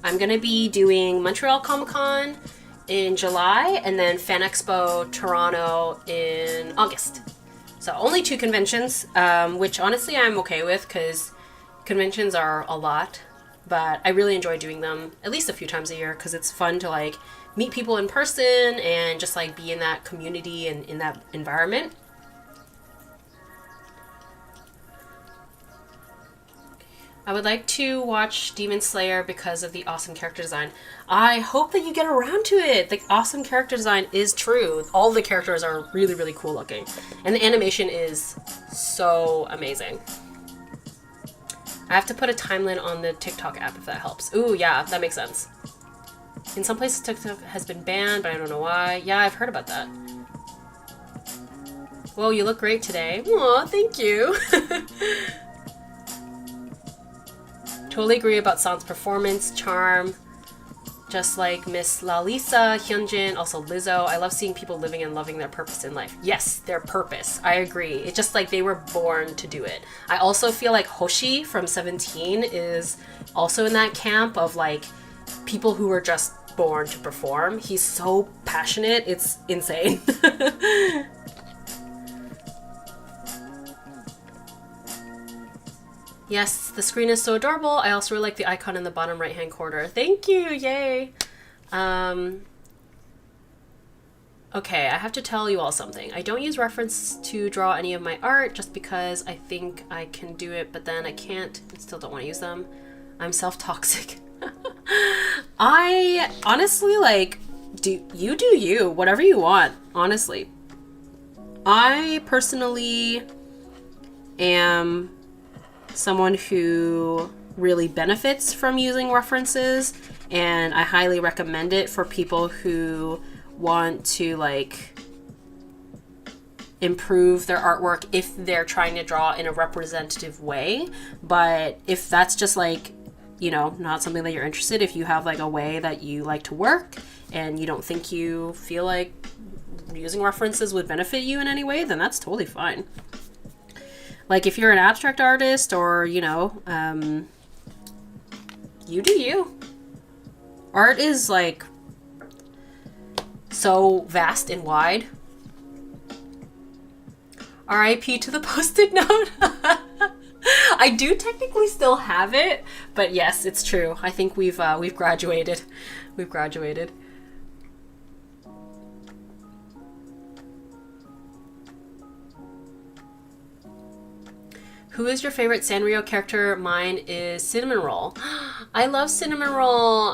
I'm going to be doing Montreal Comic Con in July and then Fan Expo Toronto in August. So only 2 conventions, which honestly I'm okay with because conventions are a lot, but I really enjoy doing them at least a few times a year because it's fun to like meet people in person and just like be in that community and in that environment. I would like to watch Demon Slayer because of the awesome character design. I hope that you get around to it. The awesome character design is true. All the characters are really, really cool looking. And the animation is so amazing. I have to put a timeline on the TikTok app if that helps. Ooh, yeah, that makes sense. In some places TikTok has been banned, but I don't know why. Yeah, I've heard about that. Whoa, you look great today. Aw, thank you. Totally agree about San's performance, charm. Just like Miss Lalisa, Hyunjin, also Lizzo. I love seeing people living and loving their purpose in life. Yes, their purpose. I agree. It's just like they were born to do it. I also feel like Hoshi from 17 is also in that camp of like people who were just born to perform. He's so passionate. It's insane. Yes, the screen is so adorable. I also really like the icon in the bottom right-hand corner. Thank you, yay. Okay, I have to tell you all something. I don't use reference to draw any of my art just because I think I can do it, but then I can't and still don't want to use them. I'm self-toxic. I honestly like, do you, whatever you want, honestly. I personally am someone who really benefits from using references, and I highly recommend it for people who want to like improve their artwork if they're trying to draw in a representative way. But if that's just like, you know, not something that you're interested, if you have like a way that you like to work and you don't think you feel like using references would benefit you in any way, then that's totally fine. Like if you're an abstract artist or, you know, you do you. Art is like so vast and wide. R.I.P. to the Post-it note. I do technically still have it, but yes, it's true. I think we've graduated. We've graduated. Who is your favorite Sanrio character? Mine is Cinnamon Roll. I love Cinnamon Roll.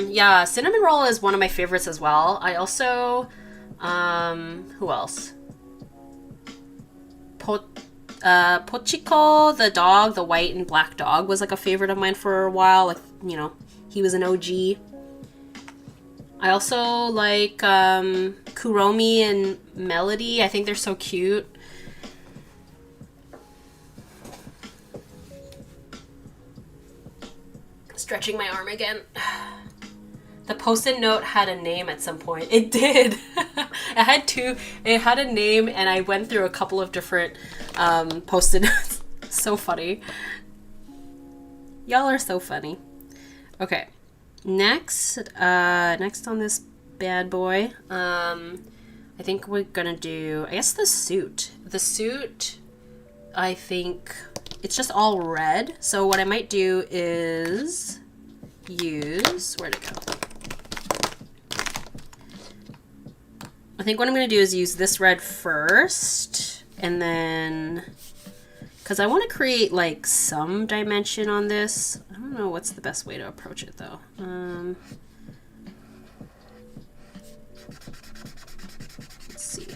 Yeah, Cinnamon Roll is one of my favorites as well. I also, who else? Pochiko, the dog, the white and black dog, was like a favorite of mine for a while. Like, you know, he was an OG. I also like Kuromi and Melody. I think they're so cute. Stretching my arm again. The Post-it note had a name at some point. It did. It had a name, and I went through a couple of different Post-it notes. So funny. Y'all are so funny. Okay. Next on this bad boy, I think we're gonna do, I guess, the suit. The suit, I think it's just all red. So what I might do is use, where'd it go? I think what I'm going to do is use this red first, and then, because I want to create like some dimension on this. I don't know what's the best way to approach it though. Let's see.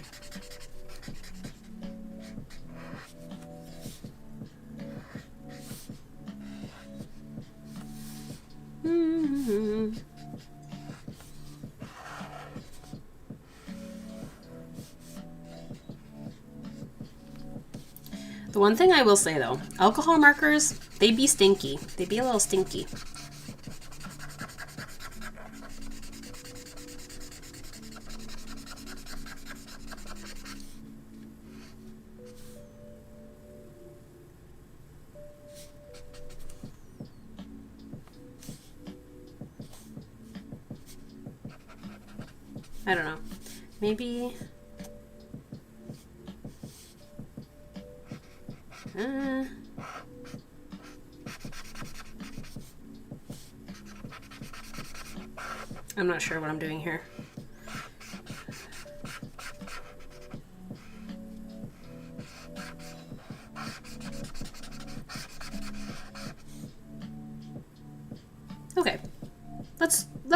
The one thing I will say though, alcohol markers, they be stinky. They be a little stinky. I don't know. Maybe... I'm not sure what I'm doing here.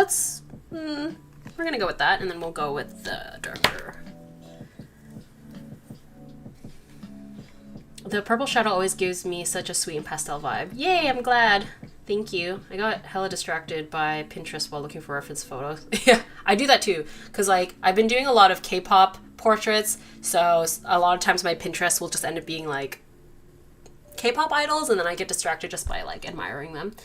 let's, we're gonna go with that, and then we'll go with the darker. The purple shadow always gives me such a sweet and pastel vibe. Yay, I'm glad. Thank you. I got hella distracted by Pinterest while looking for reference photos. Yeah, I do that too. Because, like, I've been doing a lot of K-pop portraits, so a lot of times my Pinterest will just end up being, like, K-pop idols, and then I get distracted just by, like, admiring them.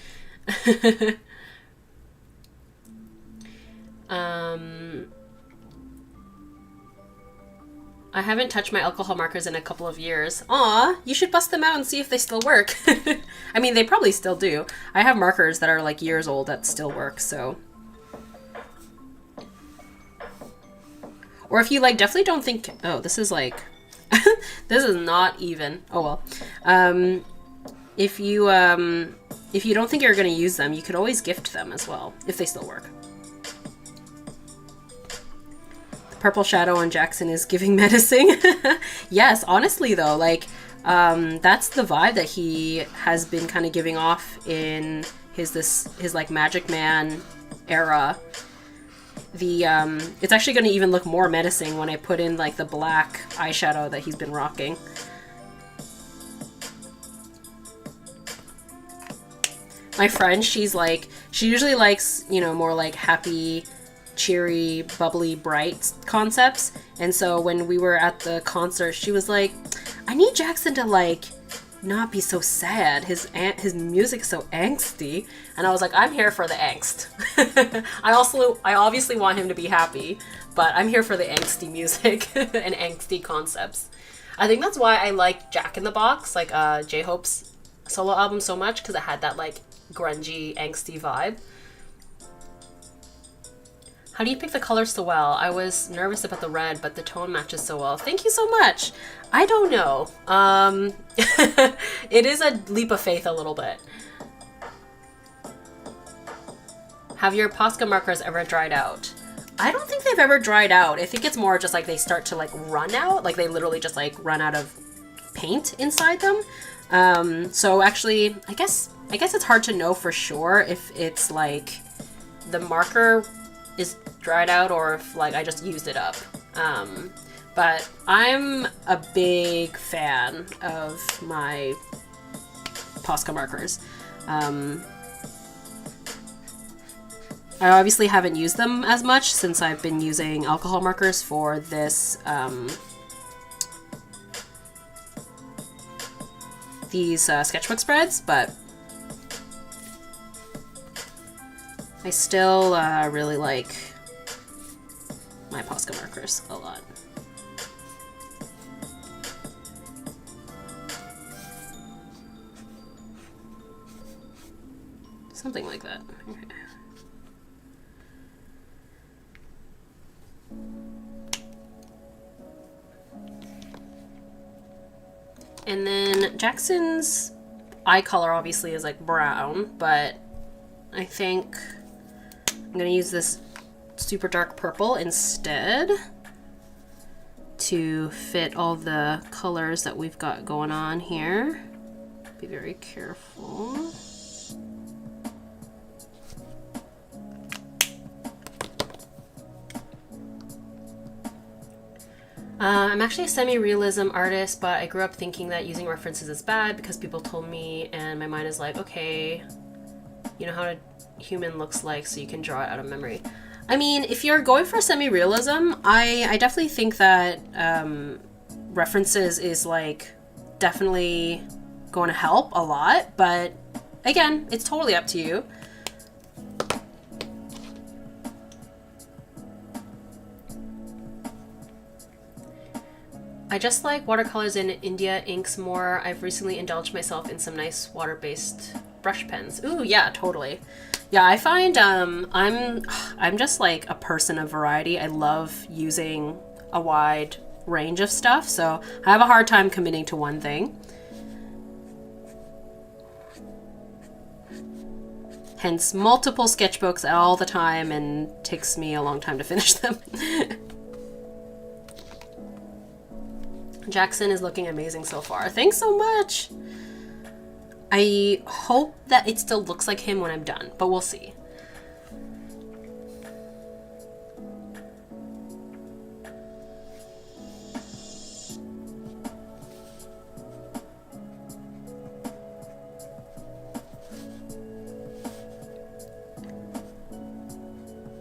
I haven't touched my alcohol markers in a couple of years. Aw, you should bust them out and see if they still work. I mean, they probably still do. I have markers that are like years old that still work, so. Or if you like definitely don't think, oh, this is like, this is not even. Oh well. If you don't think you're gonna use them, you could always gift them as well, if they still work. Purple shadow on Jackson is giving menacing. Yes, honestly though, like that's the vibe that he has been kind of giving off in his like Magic Man era. The it's actually going to even look more menacing when I put in like the black eyeshadow that he's been rocking. My friend, she usually likes, you know, more like happy, cheery, bubbly, bright concepts. And so when we were at the concert, she was like, I need Jackson to like not be so sad. His music's so angsty. And I was like, I'm here for the angst. I obviously want him to be happy, but I'm here for the angsty music and angsty concepts. I think that's why I like Jack in the Box, like J-Hope's solo album, so much, because it had that like grungy, angsty vibe. How do you pick the colors so well? I was nervous about the red, but the tone matches so well. Thank you so much. I don't know. It is a leap of faith a little bit. Have your Posca markers ever dried out? I don't think they've ever dried out. I think it's more just like they start to like run out. Like they literally just like run out of paint inside them. So actually, I guess it's hard to know for sure if it's like the marker is dried out or if like I just used it up. But I'm a big fan of my Posca markers. I obviously haven't used them as much since I've been using alcohol markers for this these sketchbook spreads, but I still really like my Posca markers a lot. Something like that. Okay. And then Jackson's eye color obviously is like brown, but I think I'm gonna use this super dark purple instead to fit all the colors that we've got going on here. Be very careful. I'm actually a semi-realism artist, but I grew up thinking that using references is bad because people told me, and my mind is like, okay, you know how a human looks like, so you can draw it out of memory. I mean, if you're going for semi-realism, I definitely think that references is like definitely going to help a lot, but again, it's totally up to you. I just like watercolors in India inks more. I've recently indulged myself in some nice water-based brush pens. Ooh, yeah, totally. Yeah, I find I'm just like a person of variety. I love using a wide range of stuff, so I have a hard time committing to one thing. Hence multiple sketchbooks all the time, and takes me a long time to finish them. Jackson is looking amazing so far. Thanks so much. I hope that it still looks like him when I'm done, but we'll see.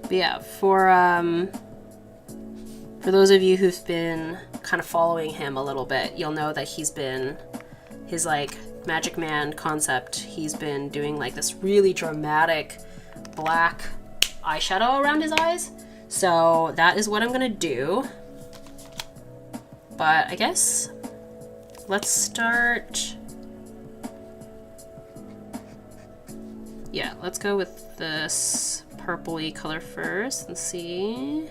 But yeah, for those of you who've been kind of following him a little bit, you'll know that he's been, his like Magic Man concept, he's been doing like this really dramatic black eyeshadow around his eyes. So that is what I'm gonna do. But I guess let's start. Yeah, let's go with this purpley color first and see.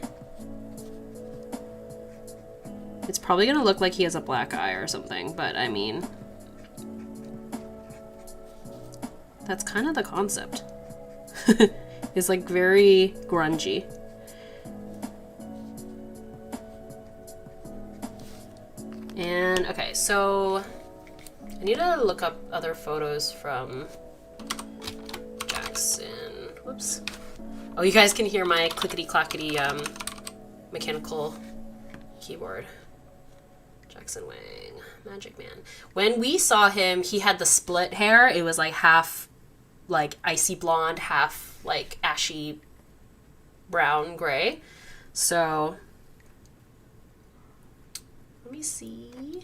It's probably gonna look like he has a black eye or something, but I mean, that's kind of the concept. It's like very grungy. And okay, so I need to look up other photos from Jackson. Whoops. Oh, you guys can hear my clickety-clackety mechanical keyboard. Jackson Wang, Magic Man. When we saw him, he had the split hair. It was like half like icy blonde, half like ashy brown gray. So let me see.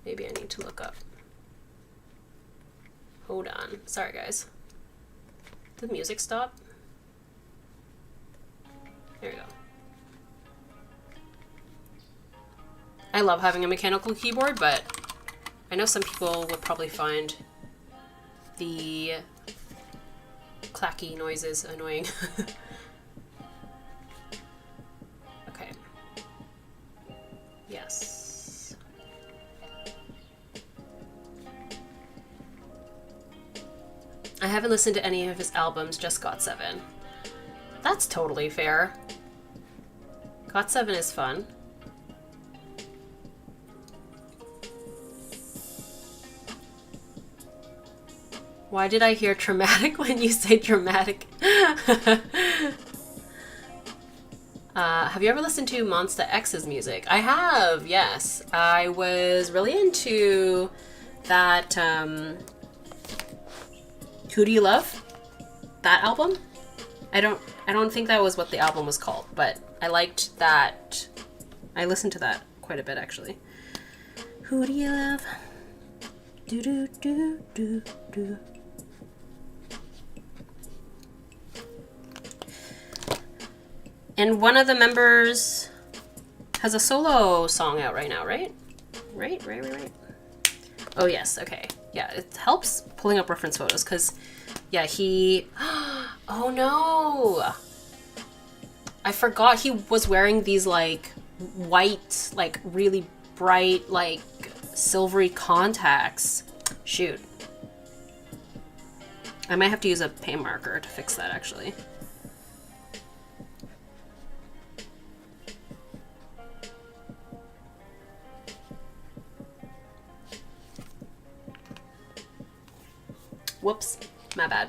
Maybe I need to look up. Hold on. Sorry, guys. Did the music stop? There we go. I love having a mechanical keyboard, but I know some people would probably find the clacky noises annoying. Okay. Yes. I haven't listened to any of his albums, just GOT7. That's totally fair. GOT7 is fun. Why did I hear traumatic when you say dramatic? Have you ever listened to Monsta X's music? I have, yes. I was really into that, Who Do You Love? That album? I don't think that was what the album was called, but I liked that. I listened to that quite a bit, actually. Who do you love? Do do do do do. And one of the members has a solo song out right now, right? Right. Oh, yes, okay. Yeah, it helps pulling up reference photos, because, yeah, he... Oh, no! I forgot he was wearing these, like, white, like, really bright, like, silvery contacts. Shoot. I might have to use a paint marker to fix that, actually. Whoops, my bad.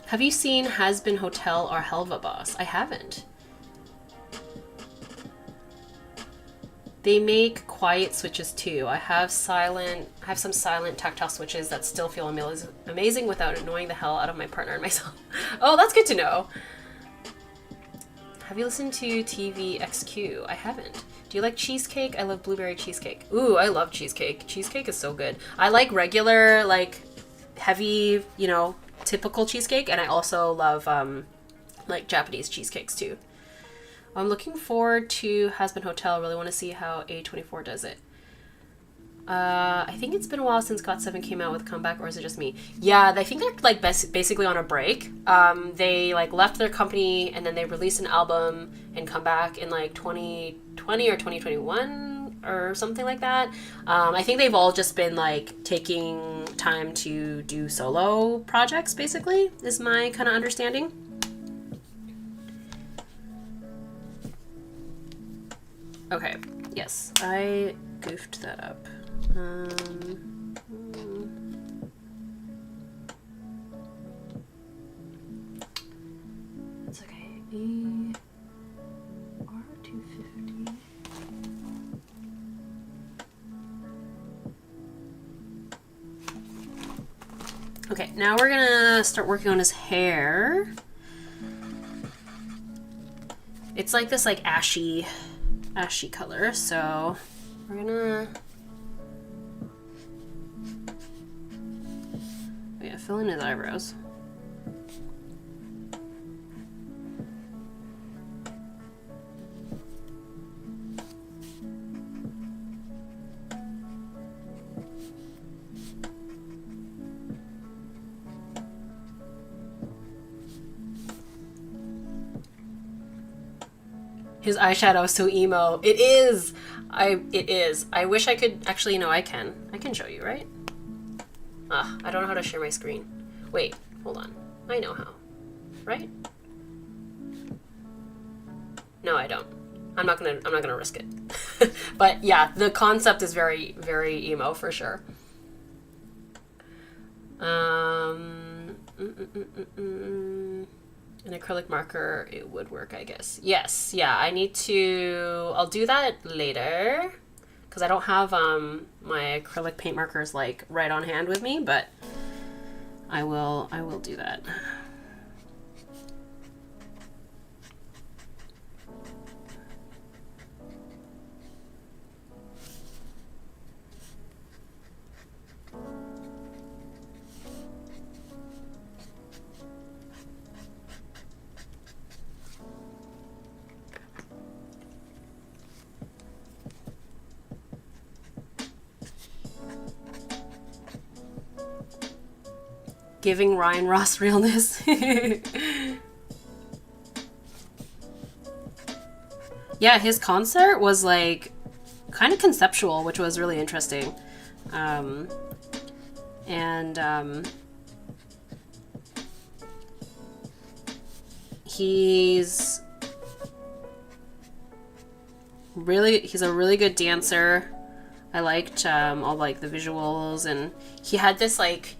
Have you seen Has Been Hotel or Helva Boss? I haven't. They make quiet switches too. I have some silent tactile switches that still feel amazing without annoying the hell out of my partner and myself. Oh, that's good to know. Have you listened to TVXQ? I haven't. Do you like cheesecake? I love blueberry cheesecake. Ooh, I love cheesecake. Cheesecake is so good. I like regular, like, heavy, you know, typical cheesecake, and I also love, like, Japanese cheesecakes, too. I'm looking forward to Has Been Hotel. I really want to see how A24 does it. I think it's been a while since GOT7 came out with a comeback, or is it just me? Yeah, I think they're, like, basically on a break. They, like, left their company, and then they released an album and come back in, like, 2020 or 2021 or something like that. I think they've all just been, like, taking time to do solo projects, basically, is my kind of understanding. Okay, yes, I goofed that up. That's okay. R250. Okay, now we're gonna start working on his hair. It's like this like ashy color, so we're gonna fill in his eyebrows. His eyeshadow is so emo. It is. It is. I wish I could actually. No, I can show you, right? I don't know how to share my screen. Wait, hold on. I know how. Right? No, I don't. I'm not gonna risk it. But yeah, the concept is very, very emo for sure. An acrylic marker, it would work, I guess. Yes, yeah, I'll do that later because I don't have my acrylic paint markers like right on hand with me, but I will do that. Giving Ryan Ross realness. Yeah, his concert was like kind of conceptual, which was really interesting. He's a really good dancer. I liked all like the visuals, and he had this like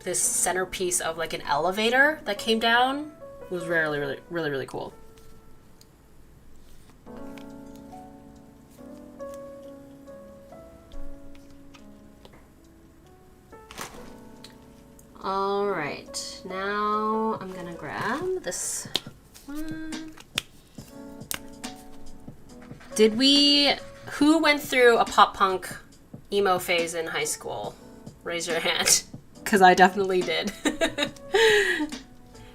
this centerpiece of like an elevator that came down. It was really cool. All right, now I'm gonna grab this one. Who went through a pop punk emo phase in high school? Raise your hand, because I definitely did.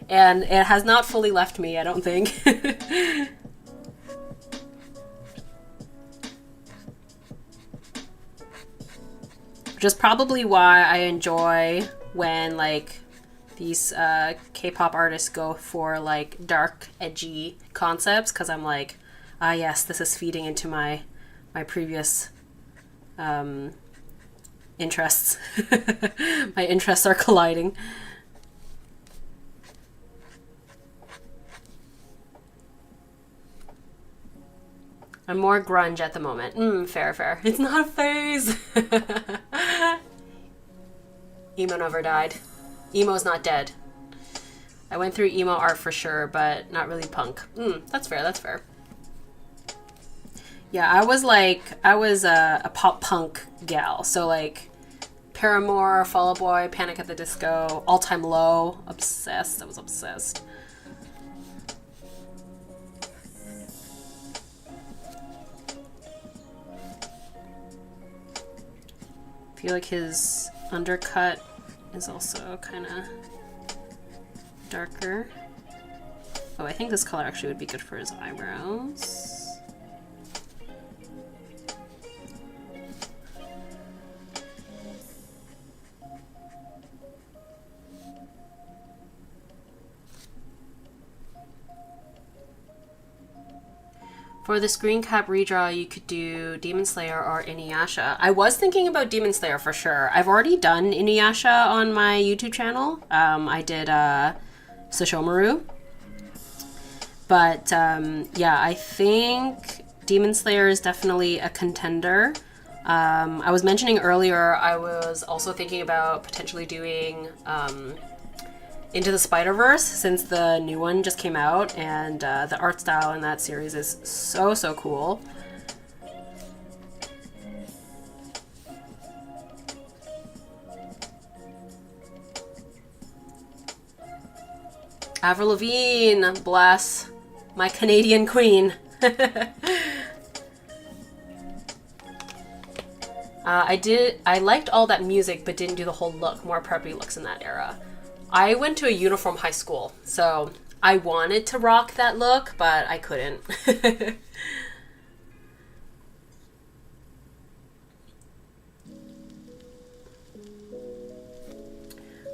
And it has not fully left me, I don't think. Which is probably why I enjoy when like these K-pop artists go for like dark, edgy concepts, because I'm like, ah yes, this is feeding into my previous interests. My interests are colliding. I'm more grunge at the moment. Fair. It's not a phase. Emo never died. Emo's not dead. I went through emo art for sure, but not really punk. That's fair. Yeah, I was a pop punk gal. So like Paramore, Fall Out Boy, Panic at the Disco, All Time Low, obsessed. I was obsessed. I feel like his undercut is also kind of darker. Oh, I think this color actually would be good for his eyebrows. For the screen cap redraw, you could do Demon Slayer or Inuyasha. I was thinking about Demon Slayer for sure. I've already done Inuyasha on my YouTube channel. I did Sashomaru. But yeah, I think Demon Slayer is definitely a contender. I was mentioning earlier, I was also thinking about potentially doing Into the Spider-Verse, since the new one just came out, and the art style in that series is so cool. Avril Lavigne, bless. My Canadian queen. I liked all that music, but didn't do the whole look, more preppy looks in that era. I went to a uniform high school, so I wanted to rock that look, but I couldn't.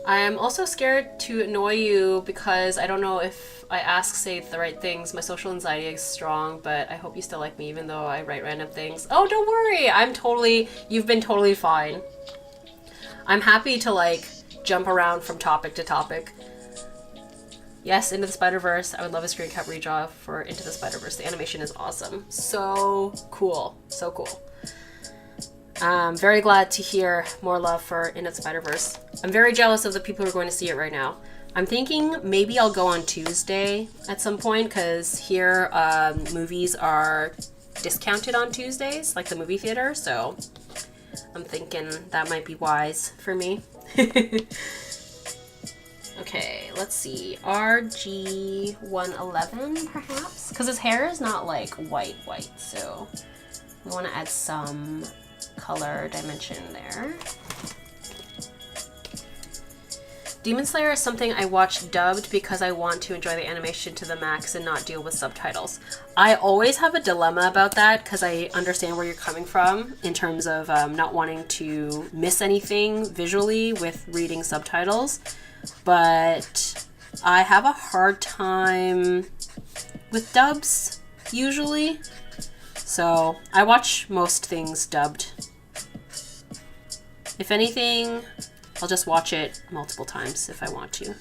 I am also scared to annoy you because I don't know if I say the right things. My social anxiety is strong, but I hope you still like me even though I write random things. Oh, don't worry. You've been totally fine. I'm happy to like jump around from topic to topic. Yes, Into the Spider-Verse. I would love a screen cap redraw for Into the Spider-Verse. The animation is awesome. So cool. So cool. I'm very glad to hear more love for Into the Spider-Verse. I'm very jealous of the people who are going to see it right now. I'm thinking maybe I'll go on Tuesday at some point because here movies are discounted on Tuesdays, like the movie theater, so I'm thinking that might be wise for me. Okay, let's see. RG111 perhaps? Because his hair is not like white, so we want to add some color dimension there. Demon Slayer is something I watch dubbed because I want to enjoy the animation to the max and not deal with subtitles. I always have a dilemma about that because I understand where you're coming from in terms of not wanting to miss anything visually with reading subtitles, but I have a hard time with dubs usually, so I watch most things dubbed. If anything, I'll just watch it multiple times if I want to.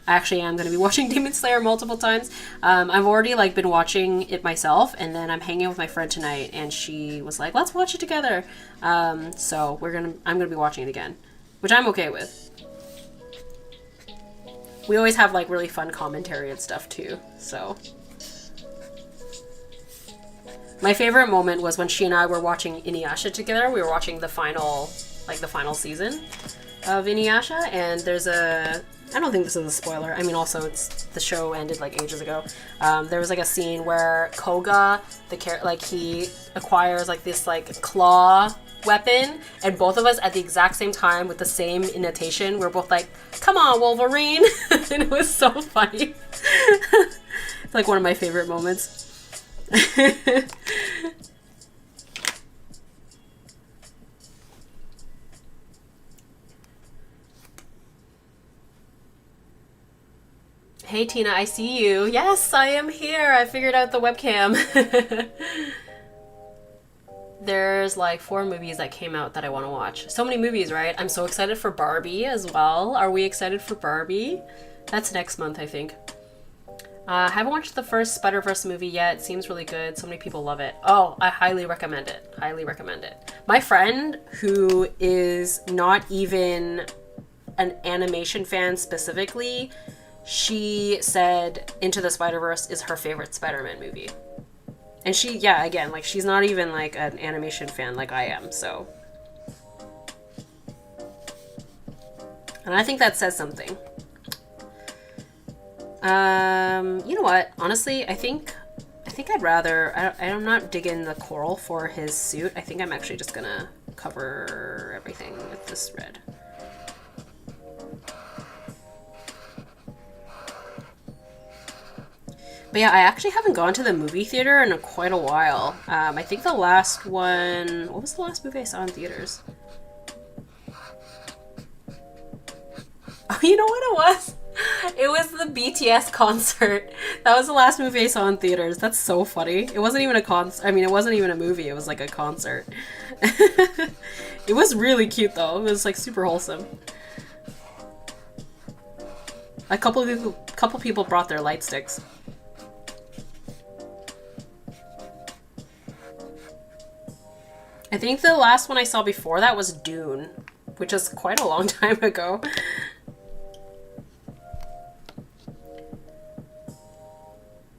I actually am going to be watching Demon Slayer multiple times. I've already like been watching it myself, and then I'm hanging with my friend tonight, and she was like, "Let's watch it together." So I'm gonna be watching it again, which I'm okay with. We always have like really fun commentary and stuff too. So my favorite moment was when she and I were watching Inuyasha together. We were watching the final season of Inuyasha, and there's I don't think this is a spoiler. I mean, also the show ended like ages ago. There was like a scene where Koga, he acquires like this like claw weapon, and both of us at the exact same time with the same intonation, we're both like, "Come on, Wolverine!" And it was so funny. It's like one of my favorite moments. Hey Tina, I see you. Yes, I am here. I figured out the webcam. There's like 4 movies that came out that I want to watch. So many movies, right? I'm so excited for Barbie as well. Are we excited for Barbie? That's next month, I think. I haven't watched the first Spider-Verse movie yet. It seems really good. So many people love it. Oh, I highly recommend it. Highly recommend it. My friend, who is not even an animation fan specifically, she said Into the Spider-Verse is her favorite Spider-Man movie. And she's not even like an animation fan like I am, so. And I think that says something. You know what? Honestly, I think I'd rather, I'm not digging the coral for his suit. I think I'm actually just gonna cover everything with this red. But yeah, I actually haven't gone to the movie theater in quite a while. I think the last one... What was the last movie I saw in theaters? Oh, you know what it was? It was the BTS concert. That was the last movie I saw in theaters. That's so funny. It wasn't even a concert. I mean, it wasn't even a movie. It was like a concert. It was really cute though. It was like super wholesome. A couple people brought their light sticks. I think the last one I saw before that was Dune, which is quite a long time ago.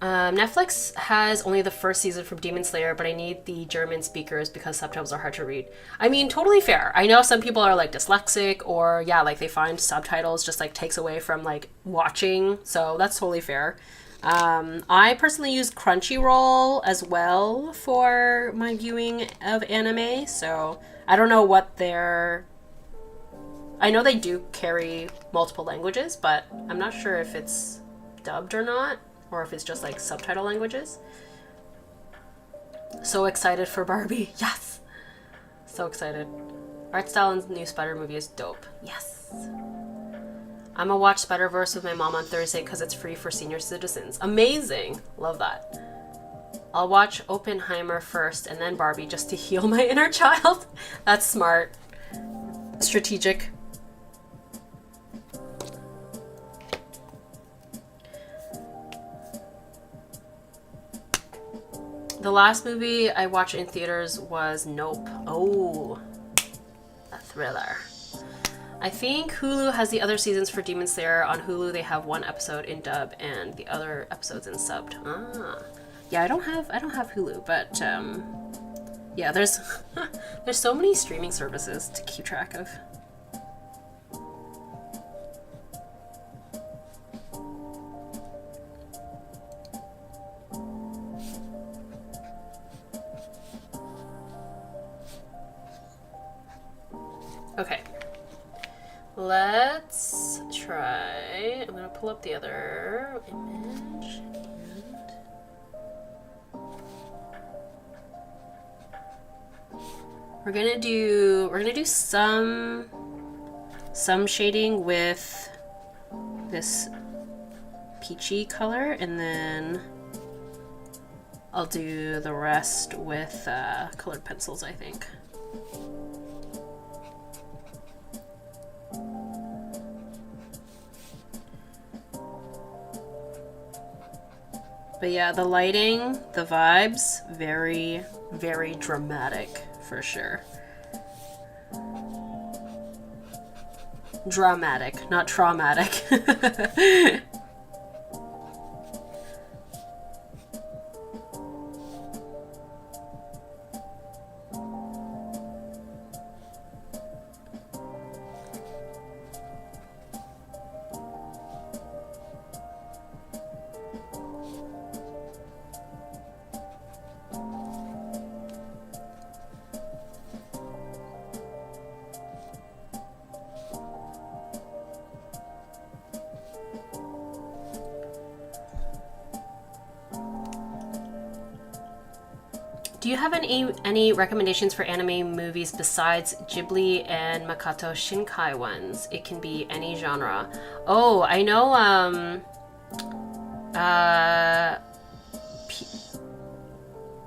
Netflix has only the first season from Demon Slayer, but I need the German speakers because subtitles are hard to read. I mean, totally fair. I know some people are like dyslexic or yeah, like they find subtitles just like takes away from like watching. So that's totally fair. I personally use Crunchyroll as well for my viewing of anime. So I don't know what I know they do carry multiple languages, but I'm not sure if it's dubbed or not, or if it's just like subtitle languages. So excited for Barbie. Yes! So excited. Art style in the new Spider movie is dope. Yes! I'm gonna watch Spider-Verse with my mom on Thursday because it's free for senior citizens. Amazing! Love that. I'll watch Oppenheimer first and then Barbie just to heal my inner child. That's smart. Strategic. The last movie I watched in theaters was Nope. Oh, a thriller. I think Hulu has the other seasons for Demon Slayer. On Hulu, they have one episode in dub and the other episodes in subbed. Ah, yeah, I don't have Hulu, but yeah, there's there's so many streaming services to keep track of. Okay, let's try. I'm gonna pull up the other image and we're gonna do some shading with this peachy color, and then I'll do the rest with colored pencils, I think. But yeah, the lighting, the vibes, very, very dramatic for sure. Dramatic, not traumatic. Do you have any recommendations for anime movies besides Ghibli and Makoto Shinkai ones? It can be any genre. Oh, I know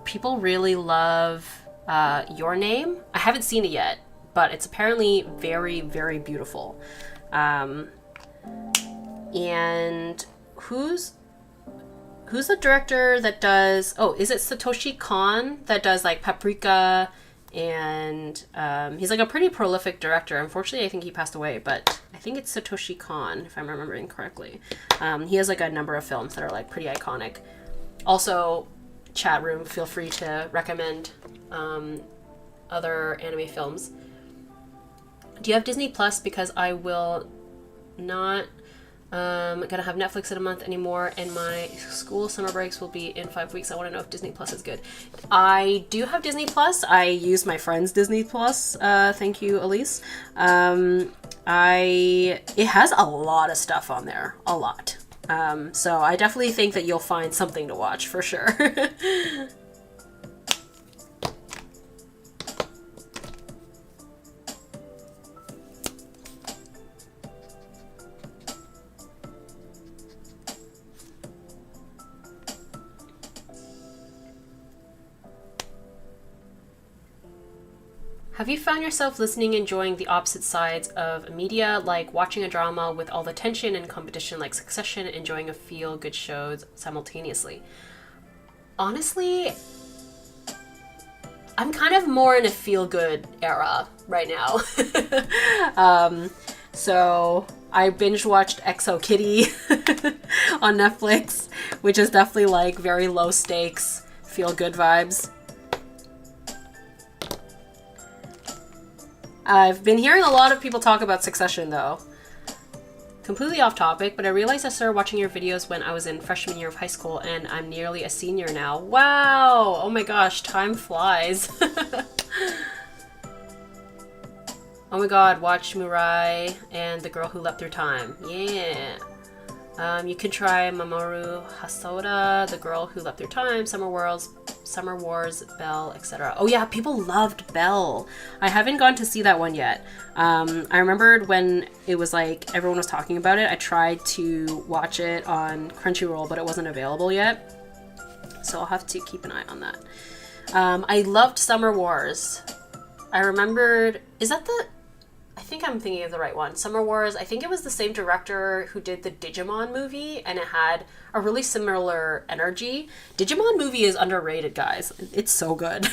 people really love Your Name. I haven't seen it yet, but it's apparently very, very beautiful. And who's the director that does... Oh, is it Satoshi Kon that does like Paprika? And he's like a pretty prolific director. Unfortunately, I think he passed away, but I think it's Satoshi Kon, if I'm remembering correctly. He has like a number of films that are like pretty iconic. Also, chat room, feel free to recommend other anime films. Do you have Disney Plus? Because I will not... gonna have Netflix in a month anymore, and my school summer breaks will be in 5 weeks. I want to know if Disney Plus is good. I do have Disney Plus. I use my friend's Disney Plus. Thank you, Elise. It has a lot of stuff on there, a lot. So I definitely think that you'll find something to watch for sure. Have you found yourself listening, enjoying the opposite sides of media, like watching a drama with all the tension and competition like Succession, enjoying a feel-good show simultaneously? Honestly, I'm kind of more in a feel-good era right now. So I binge watched XO Kitty on Netflix, which is definitely like very low stakes, feel good vibes. I've been hearing a lot of people talk about Succession though. Completely off topic, but I realized I started watching your videos when I was in freshman year of high school and I'm nearly a senior now. Wow! Oh my gosh, time flies. Oh my god, watch Murai and The Girl Who Leapt Through Time. Yeah. You can try Mamoru Hosoda, The Girl Who Leapt Through Time, Summer Wars, Belle, etc. Oh yeah, people loved Belle. I haven't gone to see that one yet. I remembered when it was like everyone was talking about it. I tried to watch it on Crunchyroll, but it wasn't available yet. So I'll have to keep an eye on that. I loved Summer Wars. I remembered, is that the... I think I'm thinking of the right one. Summer Wars, I think it was the same director who did the Digimon movie, and it had a really similar energy. Digimon movie is underrated, guys. It's so good.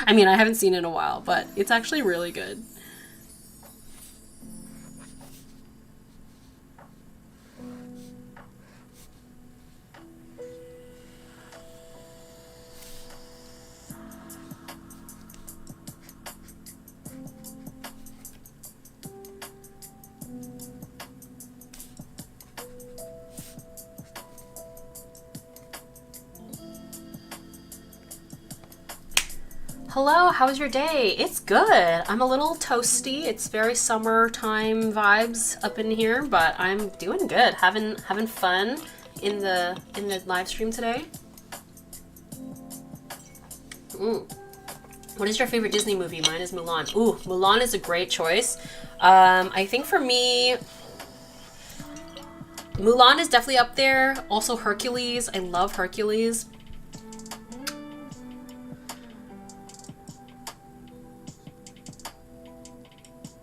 I mean, I haven't seen it in a while, but it's actually really good. Hello, how was your day? It's good. I'm a little toasty. It's very summertime vibes up in here, but I'm doing good. Having fun in the live stream today. What is your favorite Disney movie? Mine is Mulan. Ooh, Mulan is a great choice. I think for me, Mulan is definitely up there. Also Hercules. I love Hercules.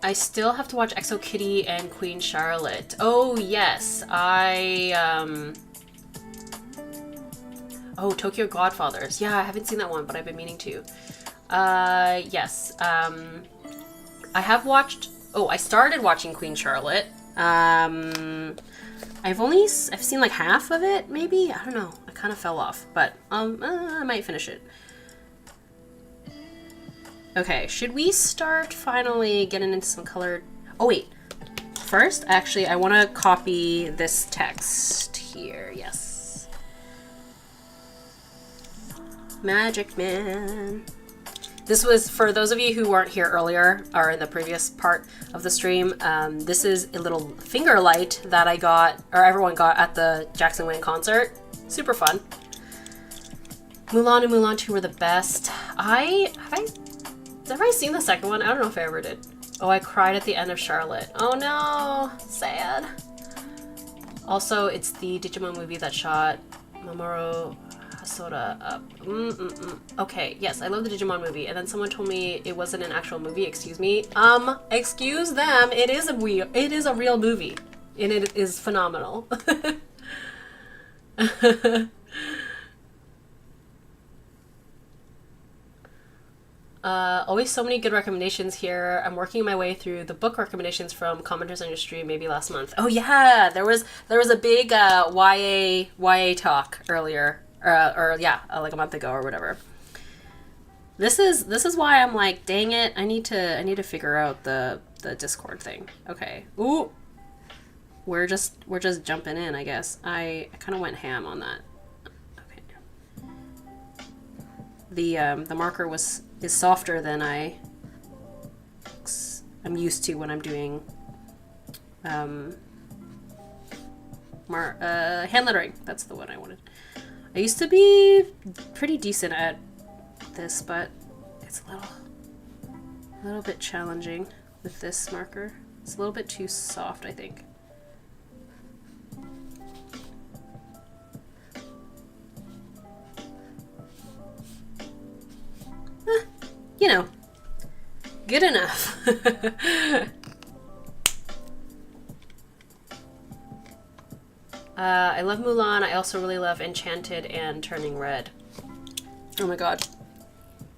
I still have to watch Exo Kitty and Queen Charlotte. Oh, yes. Oh, Tokyo Godfathers. Yeah, I haven't seen that one, but I've been meaning to. Yes. I have watched... Oh, I started watching Queen Charlotte. I've seen like half of it, maybe? I don't know. I kind of fell off, but I might finish it. Okay, should we start finally getting into some colored... Oh, wait. First, actually, I want to copy this text here. Yes. Magic Man. This was, for those of you who weren't here earlier, or in the previous part of the stream, this is a little finger light that I got, or everyone got at the Jackson Wang concert. Super fun. Mulan and Mulan 2 were the best. Have I seen the second one? I don't know if I ever did. Oh, I cried at the end of Charlotte. Oh no, sad. Also, it's the Digimon movie that shot Mamoru Hosoda up. Okay, yes, I love the Digimon movie. And then someone told me it wasn't an actual movie. Excuse me. Excuse them. It is a real movie, and it is phenomenal. Always so many good recommendations here. I'm working my way through the book recommendations from commenters on your stream maybe last month. Oh yeah, there was a big YA talk earlier, or yeah, like a month ago or whatever. This is why I'm like, dang it, I need to figure out the Discord thing. Okay. Ooh. We're just jumping in, I guess. I kind of went ham on that. Okay. The marker is softer than I'm used to when I'm doing hand lettering. That's the one I wanted. I used to be pretty decent at this, but it's a little bit challenging with this marker. It's a little bit too soft, I think. You know, good enough. I love Mulan. I also really love Enchanted and Turning Red. Oh my god.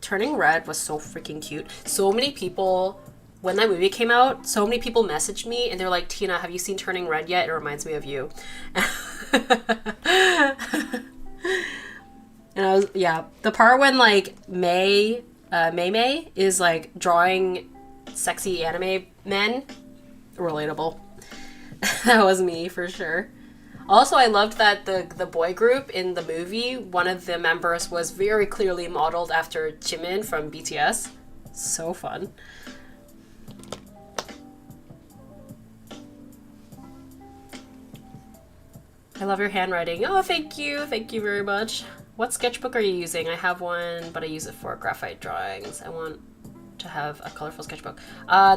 Turning Red was so freaking cute. So many people when that movie came out, so many people messaged me and they're like, Tina, have you seen Turning Red yet? It reminds me of you. And I was, yeah, the part when like Mei is like drawing sexy anime men, relatable. That was me for sure. Also, I loved that the boy group in the movie, one of the members was very clearly modeled after Jimin from BTS. So fun. I love your handwriting. Oh, thank you. Thank you very much. What sketchbook are you using? I have one, but I use it for graphite drawings. I want to have a colorful sketchbook.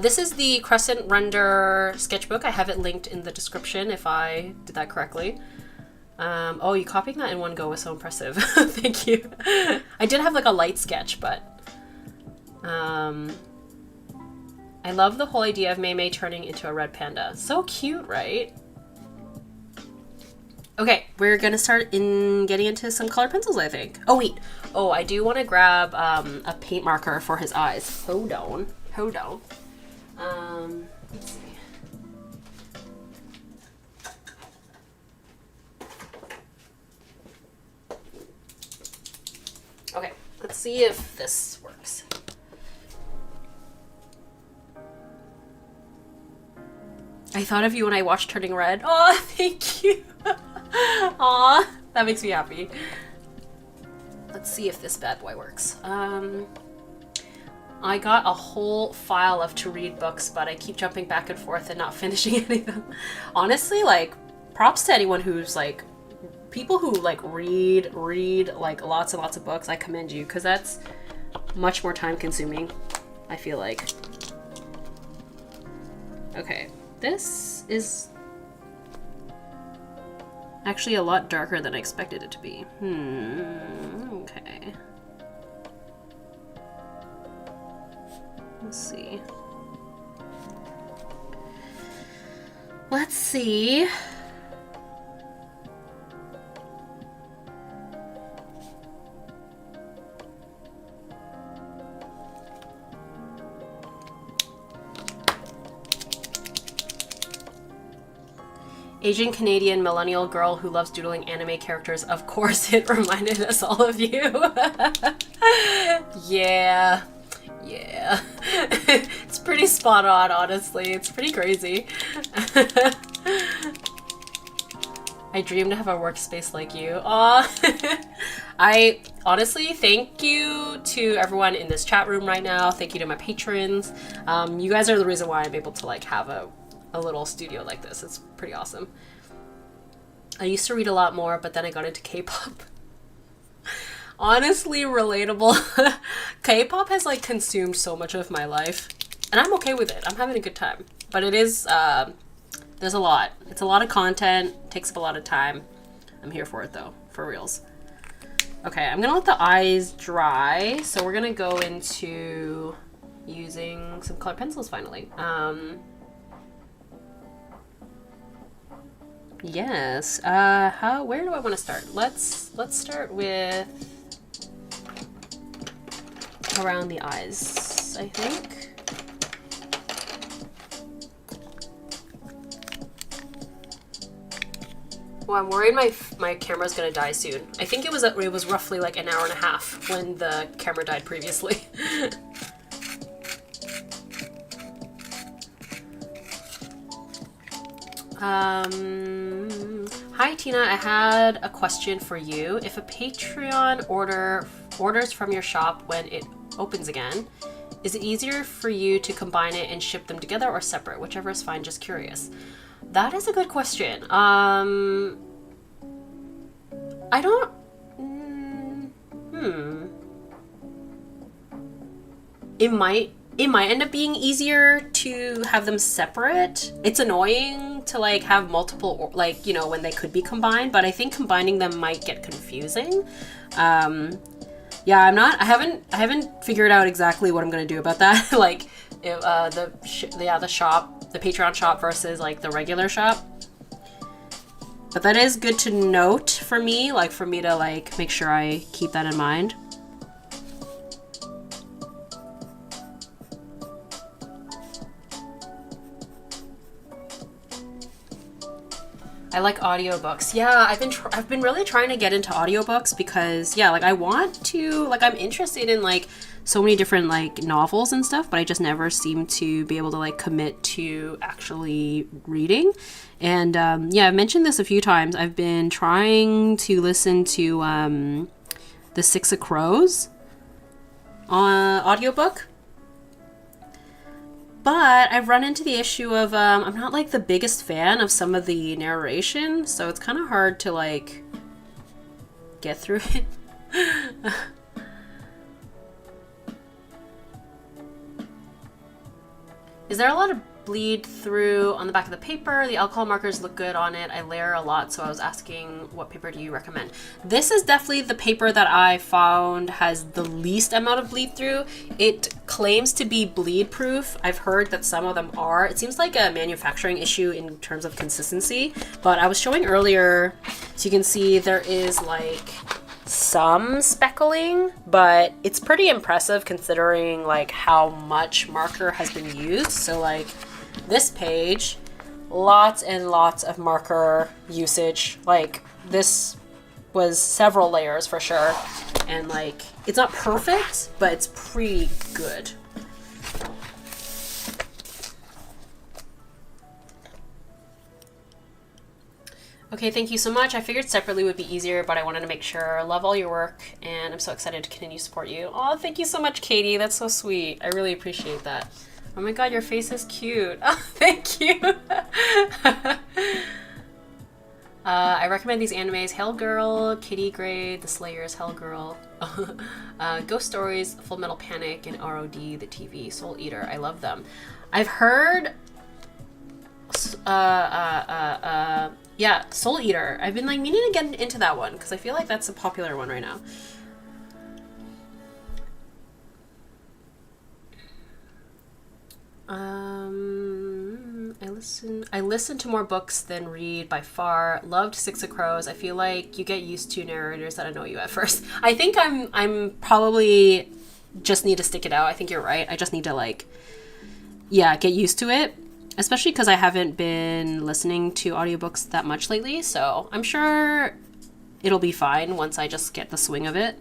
This is the Crescent Render sketchbook. I have it linked in the description if I did that correctly. Oh, you copying that in one go was so impressive. Thank you. I did have like a light sketch, but I love the whole idea of Mei Mei turning into a red panda. So cute, right? Okay, we're gonna start getting into some color pencils, I think. Oh, wait. Oh, I do want to grab a paint marker for his eyes. Hold on. Hold on. Let's see. Okay, let's see if this works. I thought of you when I watched Turning Red. Oh, thank you. Aw, that makes me happy. Let's see if this bad boy works. I got a whole file of to-read books, but I keep jumping back and forth and not finishing any of them. Honestly, like, props to anyone who's, like, people who, like, read, like, lots and lots of books. I commend you, because that's much more time-consuming, I feel like. Okay, this is actually a lot darker than I expected it to be. Okay. Let's see. Let's see. Asian Canadian millennial girl who loves doodling anime characters. Of course, it reminded us all of you. Yeah. Yeah. It's pretty spot on, honestly. It's pretty crazy. I dream to have a workspace like you. Aw. I honestly thank you to everyone in this chat room right now. Thank you to my patrons. You guys are the reason why I'm able to like have a little studio like this. It's pretty awesome. I used to read a lot more, but then I got into K-pop. Honestly, relatable. K-pop has like consumed so much of my life, and I'm okay with it. I'm having a good time, but it is there's a lot. It's a lot of content, takes up a lot of time. I'm here for it though, for reals. Okay, I'm gonna let the eyes dry, so we're gonna go into using some colored pencils finally. Yes. Where do I want to start? Let's start with around the eyes, I think. Well, I'm worried my camera's gonna die soon. I think it was roughly like an hour and a half when the camera died previously. Hi Tina, I had a question for you. If a Patreon orders from your shop when it opens again, is it easier for you to combine it and ship them together or separate? Whichever is fine, just curious. That is a good question. I don't... It might end up being easier to have them separate. It's annoying to like have multiple, like, you know, when they could be combined, but I think combining them might get confusing. Yeah, I haven't figured out exactly what I'm gonna do about that. Like, if, the shop, the Patreon shop versus like the regular shop. But that is good to note for me, like for me to like make sure I keep that in mind. I like audiobooks. Yeah, I've been really trying to get into audiobooks because yeah, like I want to, like I'm interested in like so many different like novels and stuff, but I just never seem to be able to like commit to actually reading. And yeah, I've mentioned this a few times. I've been trying to listen to the Six of Crows audiobook. But I've run into the issue of I'm not like the biggest fan of some of the narration, so it's kind of hard to like get through it. Is there a lot of bleed through on the back of the paper? The alcohol markers look good on it. I layer a lot, so I was asking what paper do you recommend? This is definitely the paper that I found has the least amount of bleed through. It claims to be bleed proof. I've heard that some of them are. It seems like a manufacturing issue in terms of consistency, but I was showing earlier, so you can see there is like some speckling, but it's pretty impressive considering like how much marker has been used. So like this page, lots and lots of marker usage. Like this was several layers for sure, and like it's not perfect, but it's pretty good. Okay, thank you so much. I figured separately would be easier, but I wanted to make sure. Love all your work, and I'm so excited to continue to support you. Oh, thank you so much, Katie. That's so sweet. I really appreciate that. Oh my god, your face is cute. Oh, thank you. I recommend these animes: Hell Girl, Kitty Grade, The Slayers, Hell Girl, Ghost Stories, Full Metal Panic, and ROD, the TV, Soul Eater. I love them. I've heard... yeah, Soul Eater. I've been like meaning to get into that one because I feel like that's a popular one right now. I listen to more books than read by far. Loved Six of Crows. I feel like you get used to narrators that annoy you at first. I think I'm probably just need to stick it out. I think you're right. I just need to like, yeah, get used to it. Especially because I haven't been listening to audiobooks that much lately, so I'm sure it'll be fine once I just get the swing of it.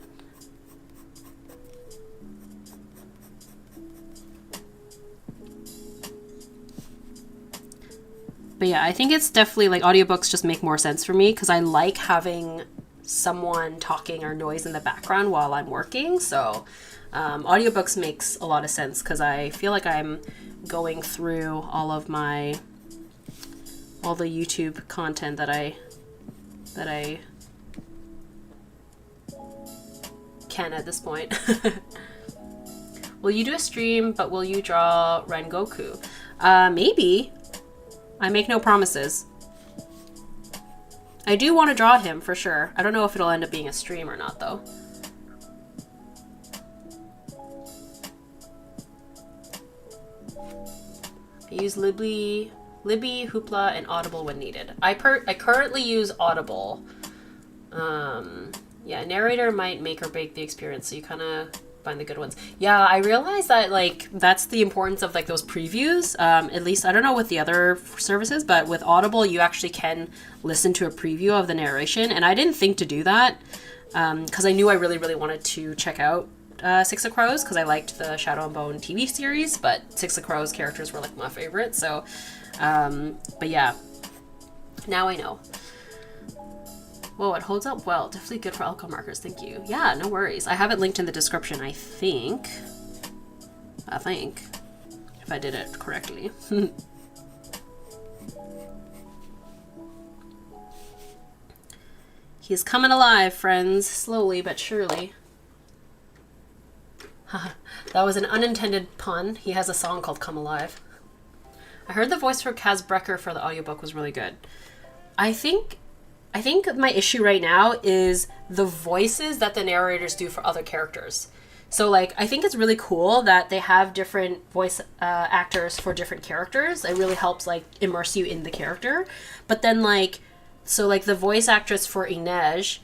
But yeah, I think it's definitely like audiobooks just make more sense for me because I like having someone talking or noise in the background while I'm working, so audiobooks makes a lot of sense because I feel like I'm going through all the YouTube content that I can at this point. Will you do a stream, but will you draw Rengoku? Maybe. I make no promises. I do want to draw him for sure. I don't know if it'll end up being a stream or not though. I use Libby, Hoopla, and Audible when needed. I currently use Audible. Yeah, narrator might make or break the experience, so you kind of find the good ones. Yeah, I realized that like that's the importance of like those previews. At least I don't know with the other services, but with Audible you actually can listen to a preview of the narration, and I didn't think to do that because I knew I really wanted to check out Six of Crows because I liked the Shadow and Bone TV series, but Six of Crows characters were like my favorite. So, but yeah, now I know. Whoa, it holds up well. Definitely good for alcohol markers. Thank you. Yeah, no worries. I have it linked in the description, I think. If I did it correctly. He's coming alive, friends. Slowly but surely. That was an unintended pun. He has a song called Come Alive. I heard the voice for Kaz Brecker for the audiobook was really good. I think my issue right now is the voices that the narrators do for other characters. So like, I think it's really cool that they have different voice actors for different characters. It really helps like immerse you in the character. But then like, so like the voice actress for Inej,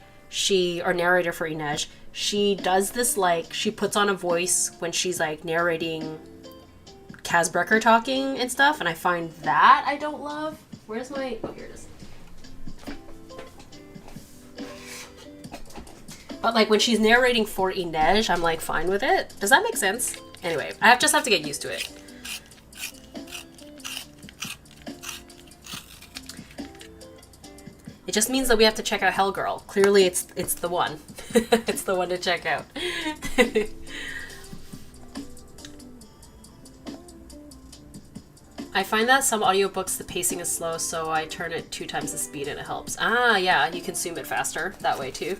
or narrator for Inej, she does this like, she puts on a voice when she's like narrating Kaz Brecker talking and stuff. And I find that I don't love. Where's my, oh here it is. But like when she's narrating for Inej, I'm like fine with it. Does that make sense? Anyway, just have to get used to it. It just means that we have to check out Hellgirl. Clearly it's the one. It's the one to check out. I find that some audiobooks the pacing is slow, so I turn it 2 times the speed and it helps. Ah, yeah, you consume it faster that way too.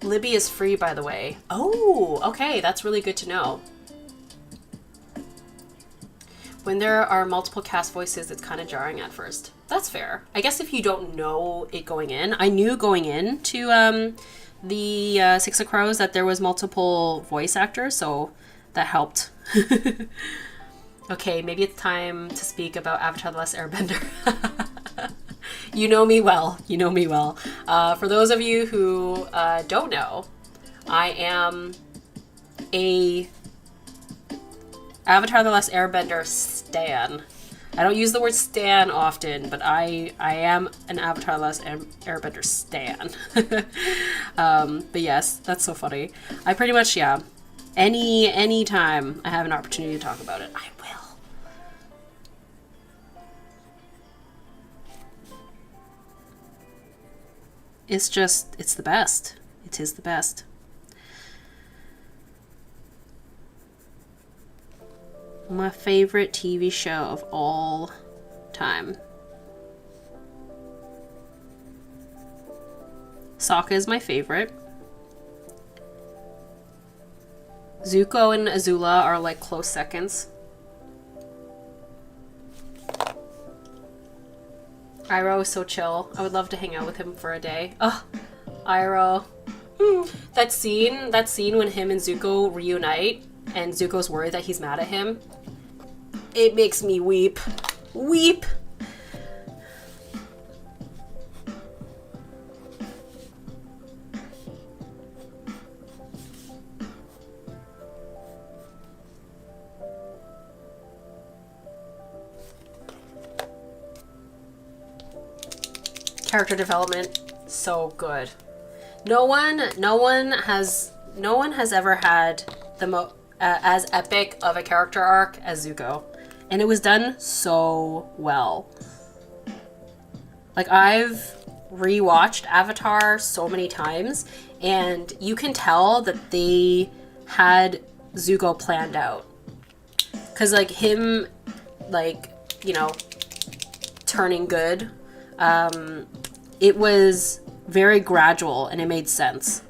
Libby is free, by the way. Oh, okay, that's really good to know. When there are multiple cast voices, it's kind of jarring at first. That's fair. I guess if you don't know it going in. I knew going in to the Six of Crows that there was multiple voice actors, so that helped. Okay, maybe it's time to speak about Avatar: The Last Airbender. You know me well. You know me well. For those of you who don't know, I am a Avatar: The Last Airbender stan. I don't use the word stan often, but I am an Avatar: The Last Airbender stan. But yes, that's so funny. I pretty much, yeah, any time I have an opportunity to talk about it, I will. It's the best. It is the best. My favorite TV show of all time. Sokka is my favorite. Zuko and Azula are like close seconds. Iroh is so chill. I would love to hang out with him for a day. Oh, Iroh. That scene when him and Zuko reunite and Zuko's worried that he's mad at him. It makes me weep. Weep! Character development, so good. No one has ever had as epic of a character arc as Zuko, and it was done so well. Like, I've rewatched Avatar so many times, and you can tell that they had Zuko planned out, because like him, like, you know, turning good. It was very gradual and it made sense.